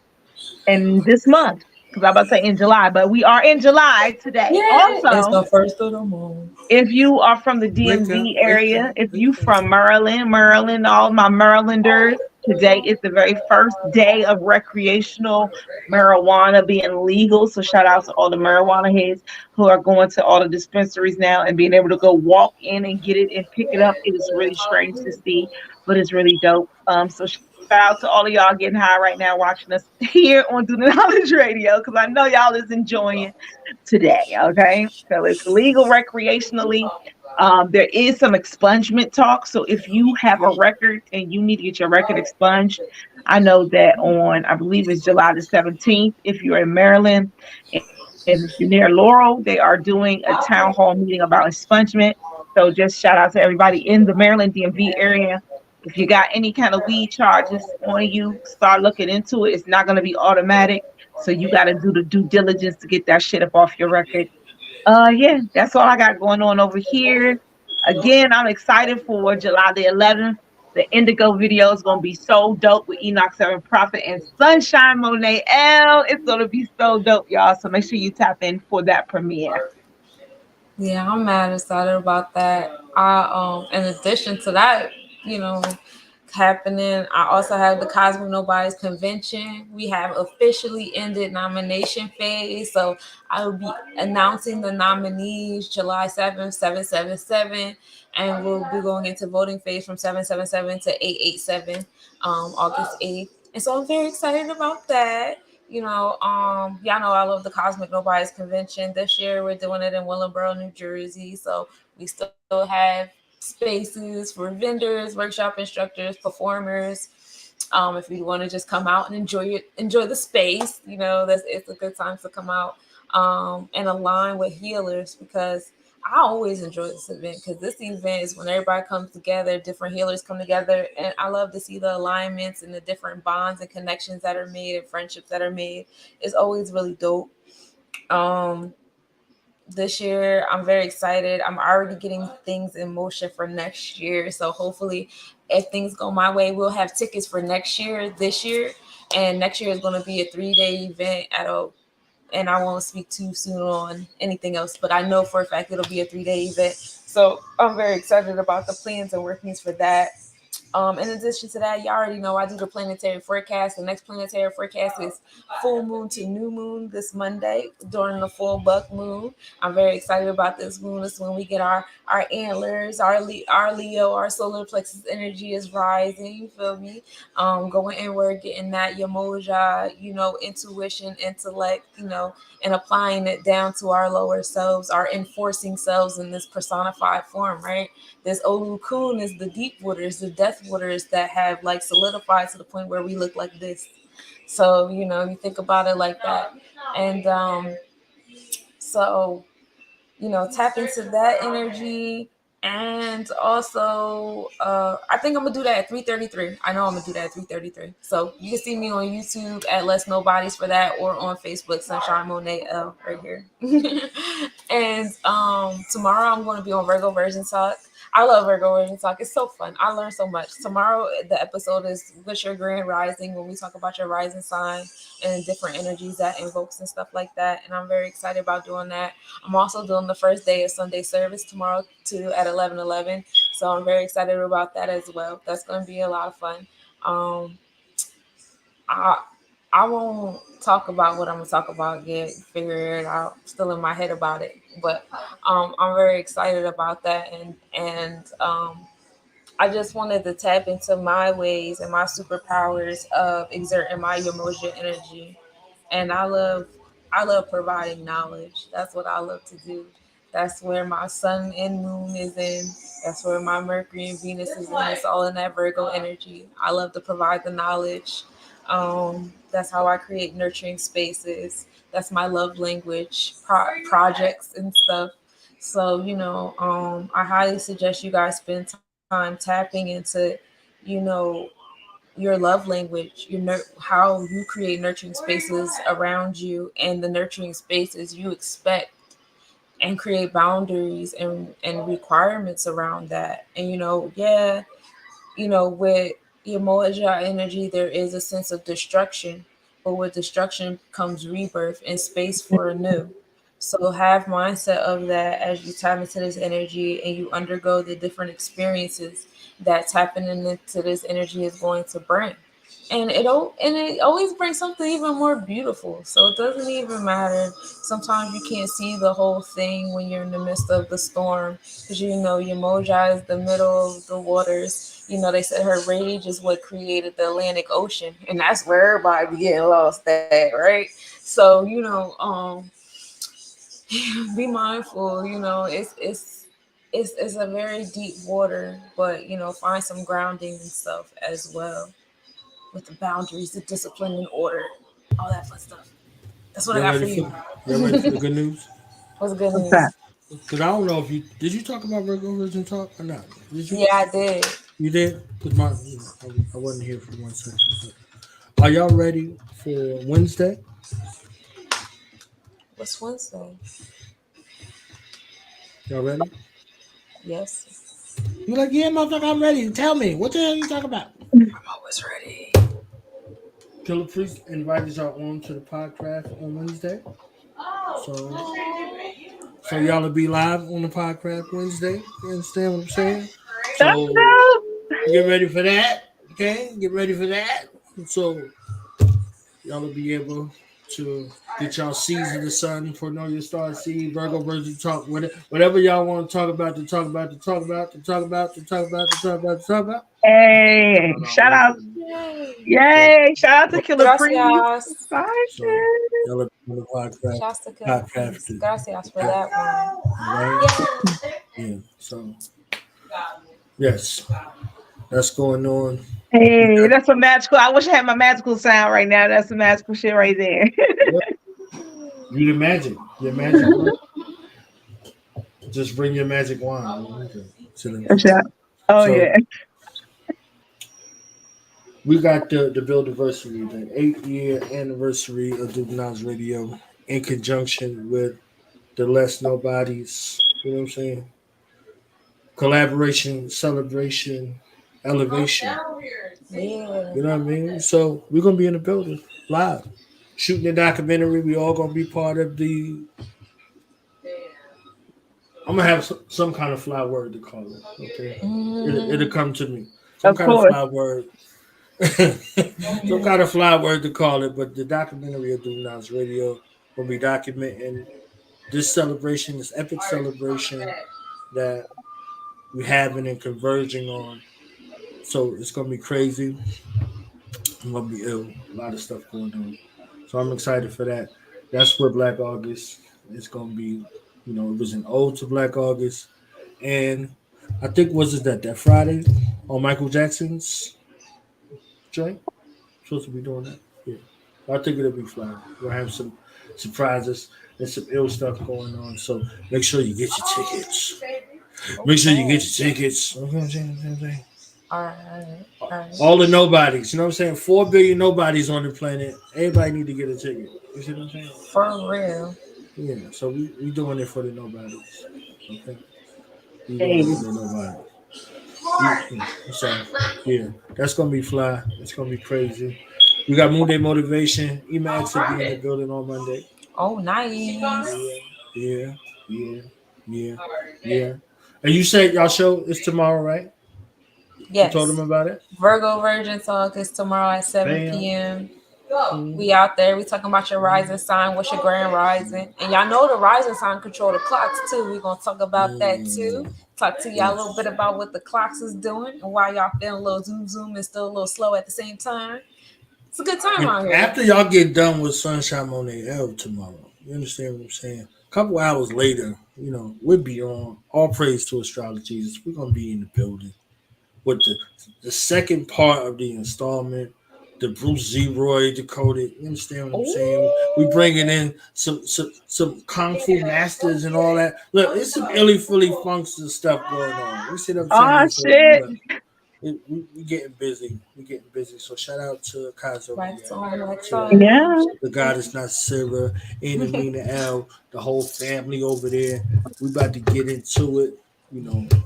in this month. Because I'm about to say in July, but we are in July today. Yeah, it's Also, the first of the month. if you are from the Wake up, DMV wake area, up, if wake you up. from Maryland, all my Marylanders, today is the very first day of recreational marijuana being legal. So shout out to all the marijuana heads who are going to all the dispensaries now and being able to go walk in and get it and pick it up. It is really strange to see, but it's really dope. So shout out to all of y'all getting high right now, watching us here on Do the Knowledge Radio, because I know y'all is enjoying today. Okay, so it's legal recreationally. There is some expungement talk. So if you have a record and you need to get your record expunged, I know that on, I believe it's July the 17th, if you're in Maryland and if you're near Laurel, they are doing a town hall meeting about expungement. So just shout out to everybody in the Maryland DMV area. If you got any kind of weed charges on you, start looking into it. It's not going to be automatic. So you got to do the due diligence to get that shit up off your record. Yeah, that's all I got going on over here. Again, I'm excited for July the 11th. The Indigo video is gonna be so dope with Enoch Seven Prophet and Sunshine Monet L. It's gonna be so dope, y'all. So make sure you tap in for that premiere. Yeah, I'm mad excited about that. In addition to that, you know, happening, I also have the Cosmic Nobody's convention. We have officially ended nomination phase, so I will be announcing the nominees July 7th, 777, and we'll be going into voting phase from 777 to 887, August 8th. And so I'm very excited about that. Y'all know I love the Cosmic Nobody's convention. This year we're doing it in Willingboro, New Jersey. So we still have spaces for vendors, workshop instructors, performers. If you want to just come out and enjoy the space, that's it's a good time to come out and align with healers, because I always enjoy this event, because this event is when everybody comes together, different healers come together, and I love to see the alignments and the different bonds and connections that are made and friendships that are made. It's always really dope. Um, this year, I'm very excited. I'm already getting things in motion for next year. So hopefully, if things go my way, we'll have tickets for next year, this year. And next year is going to be a 3-day event and I won't speak too soon on anything else, but I know for a fact it'll be a 3-day event. So I'm very excited about the plans and workings for that. In addition to that, you already know I do the planetary forecast. The next planetary forecast is full moon to new moon this Monday during the full buck moon. I'm very excited about this moon. This is when we get our antlers, our Leo, our solar plexus energy is rising. You feel me? Going inward, getting that Yemoja, intuition, intellect, and applying it down to our lower selves, our enforcing selves in this personified form, right? This Olukun is the deep waters, the death waters that have like solidified to the point where we look like this. So, you think about it like that. And so tap into that energy. And also, I think I'm gonna do that at 3:33. I know I'm gonna do that at 3:33. So you can see me on YouTube at Less Nobodies for that, or on Facebook, Sunshine Monet L, right here. And tomorrow I'm going to be on Virgo Version Talk. I love Virgo Version Talk. It's so fun. I learned so much. Tomorrow the episode is What's Your Grand Rising, when we talk about your rising sign and different energies that invokes and stuff like that. And I'm very excited about doing that. I'm also doing the first day of Sunday service tomorrow too at 11:11. So I'm very excited about that as well. That's going to be a lot of fun. Um, I I won't talk about what I'm gonna talk about yet. Figure it out. Still in my head about it, but I'm very excited about that, and I just wanted to tap into my ways and my superpowers of exerting my emotional energy, and I love providing knowledge. That's what I love to do, That's where my sun and moon is in. That's where my Mercury and Venus is in. It's all in that Virgo energy. I love to provide the knowledge. That's how I create nurturing spaces. That's my love language, projects and stuff. So, I highly suggest you guys spend time tapping into, you know, your love language, how you create nurturing spaces around you, and the nurturing spaces you expect, and create boundaries and requirements around that. And yeah, with Yemoja energy, there is a sense of destruction, but with destruction comes rebirth and space for a new. So have mindset of that as you tap into this energy and you undergo the different experiences that tapping into this energy is going to bring. And it always brings something even more beautiful. So it doesn't even matter. Sometimes you can't see the whole thing when you're in the midst of the storm, because Yemoja is the middle of the waters. They said her rage is what created the Atlantic Ocean, and that's where everybody be getting lost at, right? So be mindful. It's a very deep water, but find some grounding and stuff as well, with the boundaries, the discipline and order, all that fun stuff. That's what I Y'all got for ready for you. y'all ready for the good news? What's good What's news? that? Because I don't know if you did you talk about Virgo Virgin talk or not? Did you? Yeah, I did. You did? Because I wasn't here for 1 second. But are y'all ready for Wednesday? What's Wednesday? Y'all ready? Yes. You're like, yeah, motherfucker, I'm ready. Tell me. What the hell you talking about? Always ready. Killer Priest invited y'all on to the podcast on Wednesday. So y'all will be live on the podcast Wednesday. You understand what I'm saying? So get ready for that. Okay? Get ready for that. So y'all will be able to get y'all seeds of the sun for Know Your Star Seed, Virgo Virgin Talk, whatever y'all want to talk about, to talk about, to talk about, to talk about, to talk about, to talk about, to talk about. Hey, Y'all shout always out. ready. Okay? Yay. Shout out to Killer Priest. Gracias. So Excited. y'all are on the Shouts to Killer podcast Priest. Gracias for okay? that All right? one. Yeah. So yes, that's going on. We Hey, got that's a magical. I wish I had my magical sound right now. That's some magical shit right there. you the magic. Your magic wand. Just bring your magic wand. Okay. Shout- Oh So yeah. we got the Buildiversary, the 8-year anniversary of Duke Radio in conjunction with the Less Nobodies. You know what I'm saying? Collaboration, celebration, elevation. Yeah. You know what I mean? So we're gonna be in the building live, shooting the documentary. We all gonna be part of the. I'm gonna have some kind of fly word to call it. Okay, it'll come to me. Some Of kind of course. fly word. Some kind of fly word to call it. But the documentary of Duke Radio will be documenting this celebration, this epic celebration that we're having and converging on. So it's gonna be crazy. I'm gonna be ill. A lot of stuff going on. So I'm excited for that. That's where Black August is gonna be. It was an ode to Black August, and I think was it that Friday on Michael Jackson's joint. Supposed to be doing that. Yeah, I think it'll be fly. We'll have some surprises and some ill stuff going on. So make sure you get your tickets. Make sure you get your tickets. Okay, I'm saying? All right. All right. All the nobodies. You know what I'm saying? 4 billion nobodies on the planet. Everybody need to get a ticket. You see what I'm saying? For real. Yeah. So we doing it for the nobodies. Okay. We doing Hey. it for the nobodies. So yeah, that's gonna be fly. It's gonna be crazy. We got Moon Day Motivation. Emax will be in the building on Monday. Oh, nice. Yeah, yeah, yeah, yeah, yeah. And you said y'all show is tomorrow, right? You told them Yes. about it. Virgo Virgin Talk is tomorrow at 7 Bam. p.m. Mm. We out there. We talking about your rising sign. What's your grand rising? And y'all know the rising sign control the clocks too. We gonna talk about that too. Talk to y'all a little bit about what the clocks is doing and why y'all feeling a little zoom and still a little slow at the same time. It's a good time And out here. after y'all get done with Sunshine Monet L tomorrow, you understand what I'm saying? couple hours later, we'll be on. All praise to Astrology Jesus. We're gonna be in the building with the second part of the installment, the Bruce Zeroy Decoded. You understand what I'm saying? We bringing in some kung fu masters and all that. Look, it's some illy fully function stuff going on. You see what I'm Oh saying? So shit. look, we getting busy. We getting busy. So shout out to Kazo, Wax on, wax to off. Yeah. the goddess Nasira, and Amina L, the whole family over there. We about to get into it.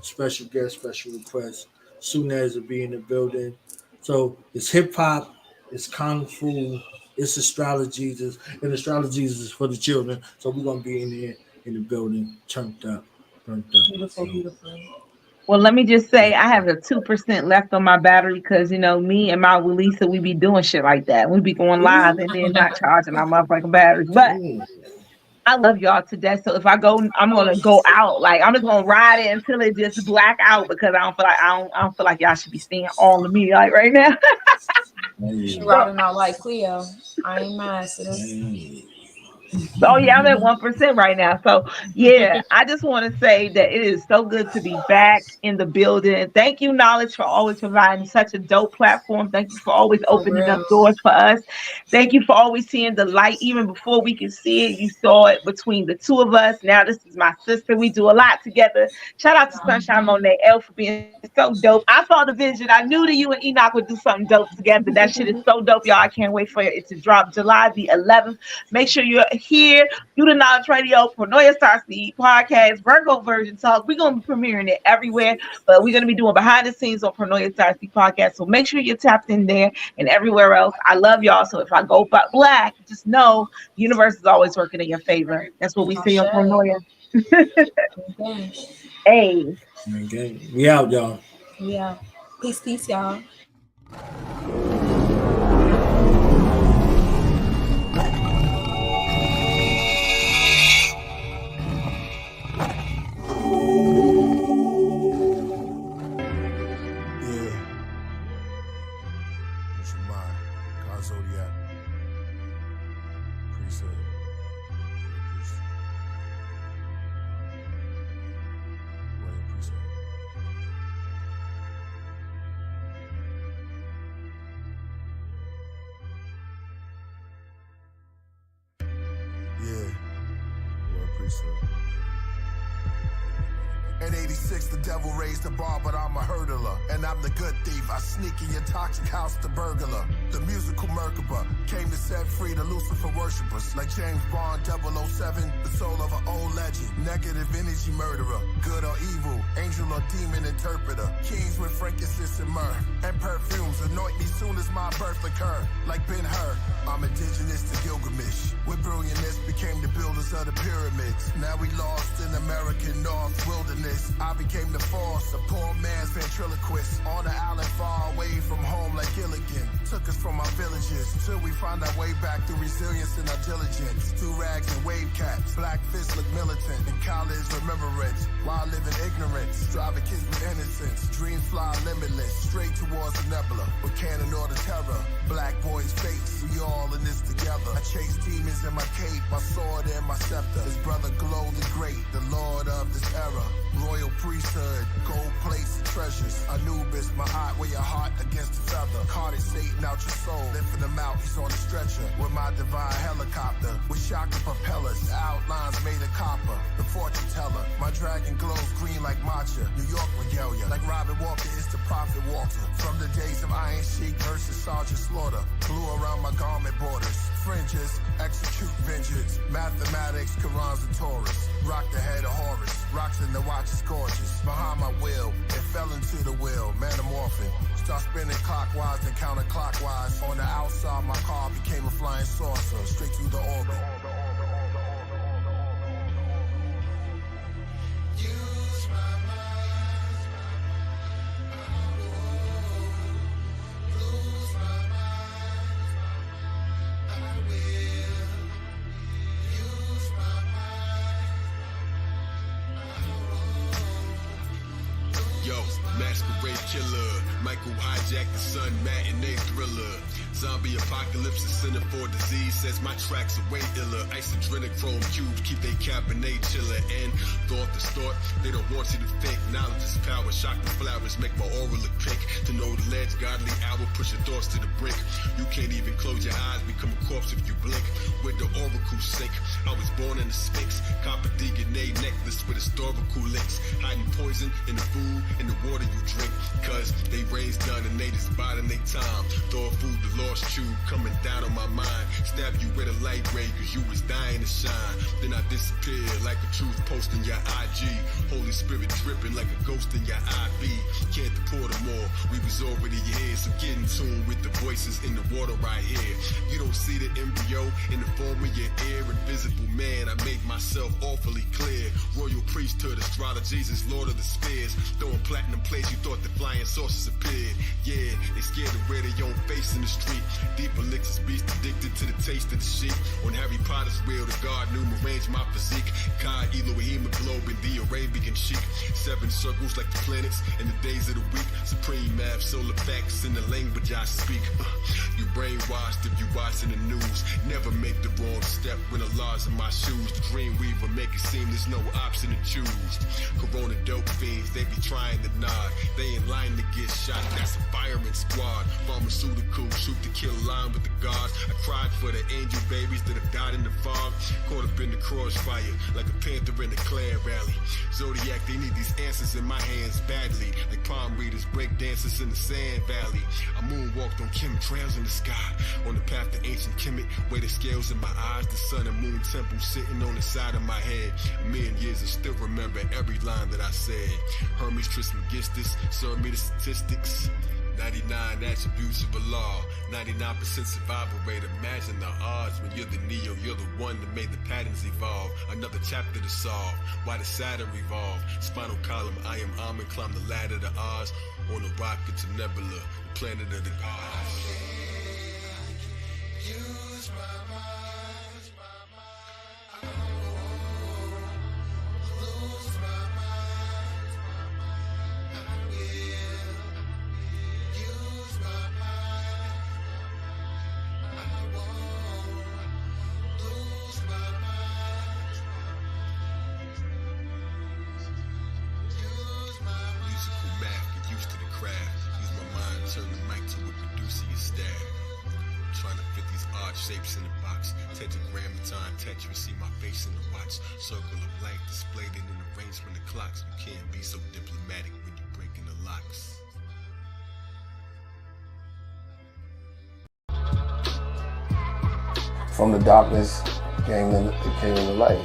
Special guest, special request. Soon as it be in the building. So it's hip hop, it's kung fu, it's astrology, and astrology is for the children. So we're gonna be in there in the building, turned up, turned up. Beautiful, So, beautiful. Well, let me just say I have a 2% left on my battery because me and my Lisa, we be doing shit like that. We be going live and then not charging our motherfucking batteries. But I love y'all to death. So if I go, I'm gonna go out. Like I'm just gonna ride it until it just black out because I don't feel like y'all should be seeing all of me like right now. She riding out like Cleo. I ain't mad, sis. Oh yeah, I'm at 1% right now. So yeah, I just want to say that it is so good to be back in the building. Thank you, Knowledge, for always providing such a dope platform. Thank you for always For opening up real. doors for us. Thank you for always seeing the light even before we can see it. You saw it between the two of us. Now this is my sister. We do a lot together. Shout out to Sunshine Monet L for being so dope. I saw the vision. I knew that you and Enoch would do something dope together. That shit is so dope, y'all. I can't wait for it to drop July the 11th. Make sure you're here. Do the Knowledge Radio, Paranoia Star Seed Podcast, Virgo Version Talk. We're going to be premiering it everywhere, but we're going to be doing behind the scenes on Paranoia Star Seed Podcast. So make sure you're tapped in there and everywhere else. I love y'all. So if I go black, just know the universe is always working in your favor. That's what we see on Paranoia. Hey. Okay. We out, y'all. Yeah. Peace, peace, y'all. At 86, the devil raised the bar, but I'm a hurdler. And I'm the good thief. I sneak in your toxic house, the burglar. The musical Merkaba came to set free the Lucifer worshippers. Like James Bond 007, the soul of an old legend. Negative energy murderer. Good or evil, angel or demon interpreter. Kings with frankincense and myrrh. And perfumes anoint me soon as my birth occur. Like Ben-Hur, I'm indigenous to Gilgamesh. With brilliantness became the builders of the pyramids. Now we lost in American North wilderness. I became the force, a poor man's ventriloquist. On the island far away from home like Gilligan. Took us from our villages till we find our way back through resilience and our diligence. Through rags and wave caps, black fists look militant. In college remembrance, while living ignorance. Striving kids with innocence, dreams fly limitless. Straight towards the nebula, with cannon or the terror. Black boys face, we all in this together. I chase demons in my cape, my sword and my scepter. His brother Glow the Great, the lord of this era. Royal priesthood, gold plates and treasures. Anubis, my eye, weigh your heart against the feather. Carted Satan out your soul, lifting him out, he's on the stretcher. With my divine helicopter, with shocking propellers, outlines made of copper. The fortune teller, my dragon glows green like matcha. New York regalia, like Robin Walker is the prophet Walter. From the days of Iron Sheik versus Sergeant Slaughter, blue around my garment borders. Fringes, execute vengeance. Mathematics, Qurans and Taurus. Rock the head of Horus, rocks in the watch is gorgeous. Behind my will, it fell into the wheel, metamorphing. Start spinning clockwise and counterclockwise. On the outside, my car became a flying saucer, straight through the orbit. Use my mind, lose my mind, I will. Use my mind, Yo, Master masquerade killer. Michael hijacked the sun, matinee thriller. Zombie apocalypse is center for disease. Says my tracks are way iller. Isodrenochrome cubes keep they cabernet chiller. And thought this thought, they don't want you to think. Knowledge is power. Shock the flowers, make my aura look pink. To know the ledge, godly hour, push your thoughts to the brink. You can't even close your eyes, become a corpse if you blink. Where the oracles sink. I was born in the Sphinx. Copper DNA necklace with historical links. Hiding poison in the food and the water you drink. Cause they raised done and they just biding their time. Throw food the lost tube coming down on my mind. Stab you with a light ray cause you was dying to shine. Then I disappeared like a truth post in your IG. Holy Spirit dripping like a ghost in your IV. Can't deport them all, we was already here. So get in tune with the voices in the water right here. You don't see the embryo in the form of your ear. Invisible man, I made myself awfully clear. Royal priesthood, astrologies is Lord of the Spheres. Throwing platinum plates, you thought the flying saucers appeared. Yeah, they scared to wear their own face in the street. Deep elixirs, beast addicted to the taste of the sheep. On Harry Potter's wheel, the god knew arrange my physique. Kai, Elo, hemoglobin, the Arabian chic. 7 circles like the planets in the days of the week. Supreme math, solar facts in the language I speak. You brainwashed if you watching the news. Never make the wrong step when the laws in my shoes. The dream weaver make it seem there's no option to choose. Corona dope fiends, they be trying to nod. They in line to get shot, that's a fireman squad. Pharmaceutical, shoot to kill line with the gods. I cried for the angel babies that have died in the fog. Caught up in the crossfire, like a panther in a Klan rally. Zodiac, they need these answers in my hands badly. Like palm readers, break dancers in the sand valley. I moonwalked on chemtrails in the sky. On the path to ancient Kemet, where the scales in my eyes. The sun and moon temple sitting on the side of my head. A million years I still remember every line that I said. Hermes Trismegistus, serve me the statistics. 99 attributes of a law, 99% survival rate. Imagine the odds when you're the Neo, you're the one that made the patterns evolve. Another chapter to solve, why did Saturn revolve? Spinal column, I am Amen, climb the ladder to Oz. On a rocket to Nebula, the planet of the gods. Use my mind. Shapes in the box, tetragrammaton text, you see my face in the watch. Circle of life displayed in an arrangement of clocks. You can't be so diplomatic when you're breaking the locks. From the darkness came in the light.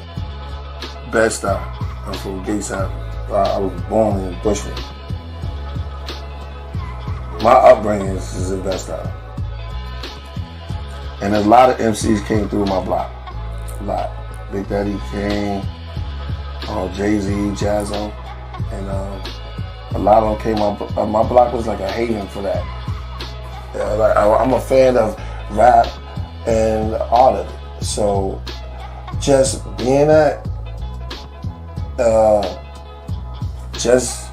Best I'm from Gateside. I was born in Bushwick. My upbringing is in Best-Style. And a lot of MCs came through my block. A lot. Big Daddy Kane, Jay-Z, Jazzo, and a lot of them came up. My block was like a haven for that. I'm a fan of rap and art of it. So just being that, just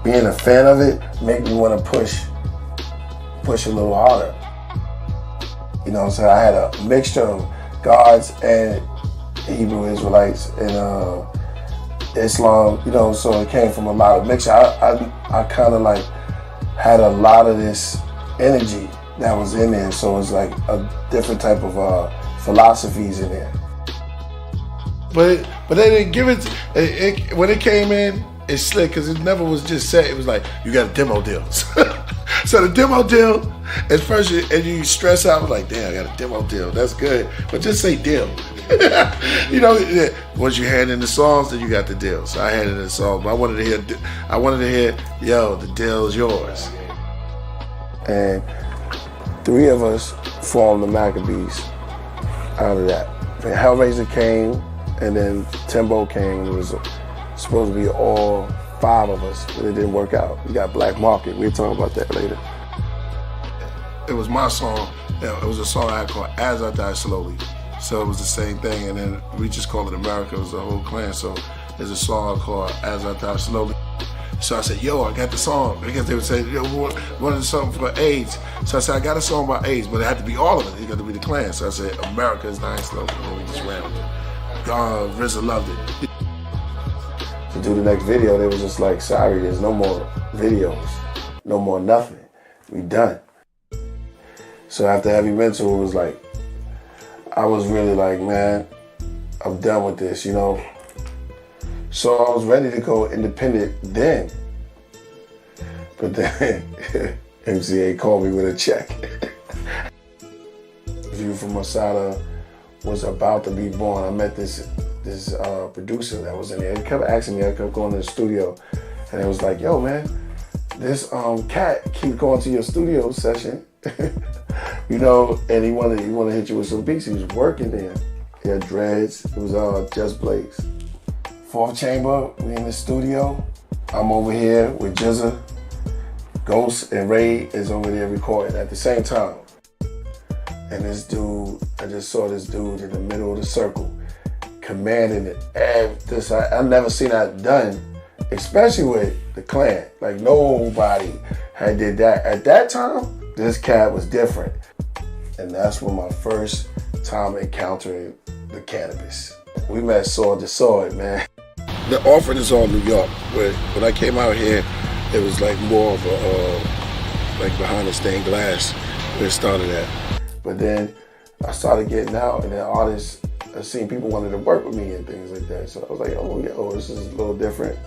being a fan of it, made me want to push a little harder. You know what I'm saying? I had a mixture of gods and Hebrew Israelites and Islam, you know, so it came from a lot of mixture. I kind of like had a lot of this energy that was in there, so it's like a different type of philosophies in there. But they didn't give it when it came in, it's slick because it never was just set. It was like, you got a demo deal. So the demo deal, at first, and you stress out, like, damn, I got a demo deal. That's good. But just say deal. You know, once you hand in the songs, then you got the deal. So I handed in the song, but I wanted to hear, yo, the deal is yours. And 3 of us formed the Maccabees out of that. And Hellraiser came, and then Timbo came. It was supposed to be all 5 of us, but it didn't work out. We got Black Market. We'll talk about that later. It was my song. It was a song I had called As I Die Slowly. So it was the same thing, and then we just called it America. It was the whole clan. So there's a song called As I Die Slowly. So I said, yo, I got the song. Because they would say, yo, what is something for AIDS? So I said, I got a song about AIDS, but it had to be all of it. It got to be the Klan. So I said, America is dying slowly. And we just ran with it. RZA loved it. To do the next video, they was just like, sorry, there's no more videos, no more nothing. We done. So after Heavy Mental, it was like, I was really like, man, I'm done with this, you know? So I was ready to go independent then. But then MCA called me with a check. View from Masada was about to be born. I met this producer that was in there. He kept asking me, I kept going to the studio, and it was like, yo man, this cat keep going to your studio session, you know, and he wanted to hit you with some beats. He was working there. He had dreads. It was Just Blaze. Fourth Chamber, we in the studio. I'm over here with Jizza. Ghost and Ray is over there recording at the same time. And this dude, I just saw this dude in the middle of the circle, commanding it. And this, I've never seen that done, especially with the Klan. Like nobody had did that. At that time, this cat was different. And that's when my first time encountering the cannabis. We met sword to sword, man. The Orphan is all New York. When I came out here, it was like more of a, like behind the stained glass where it started at. But then I started getting out, and then artists, I seen people wanted to work with me and things like that. So I was like, oh, yo, this is a little different.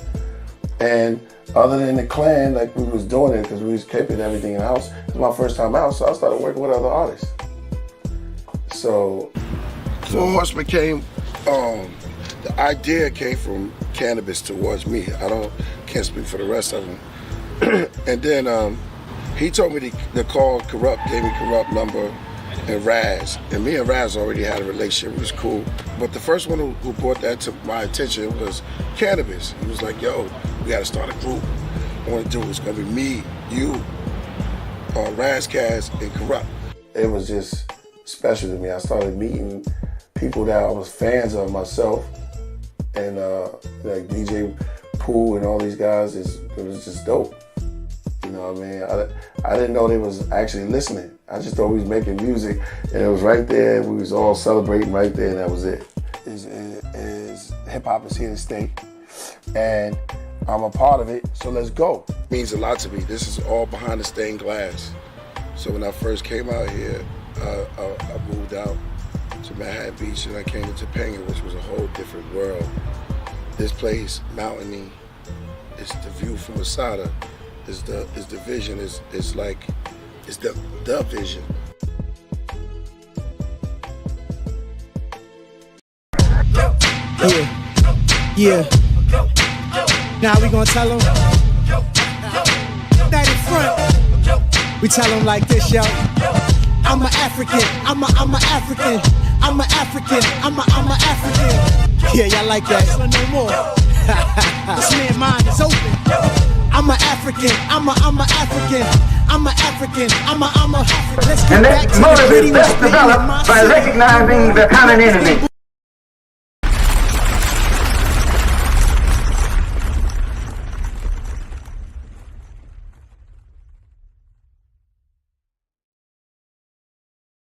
And other than the Klan, like we was doing it because we was keeping everything in the house. It was my first time out, so I started working with other artists. So Four Horsemen came, the idea came from cannabis towards me. Can't speak for the rest of them. And then he told me to call Corrupt, gave me Corrupt number, and Raz. And me and Raz already had a relationship, it was cool. But the first one who brought that to my attention was cannabis. He was like, yo, we gotta start a group. I wanna do it's gonna be me, you, Raz, Kaz, and Corrupt. It was just special to me. I started meeting people that I was fans of myself, and like DJ Pooh and all these guys, it was just dope. You know what I mean? I didn't know they was actually listening. I just thought we was making music, and it was right there. We was all celebrating right there, and that was it. Hip hop is here to stay, and I'm a part of it. So let's go. It means a lot to me. This is all behind the stained glass. So when I first came out here, I moved out to Manhattan Beach, and I came to Topanga, which was a whole different world. This place, mountainy, it's the view from Masada. Is the vision, is the vision. Yeah. Now we gonna tell them that in front. We tell them like this, yo. I'm an African. I'm a African. I'm an African. I'm a African. Yeah, y'all like that? No more. This man's mind is open. I'm an African, I'm a African, I'm a African, I'm a. Let's get back to the motive is best developed by recognizing the common enemy.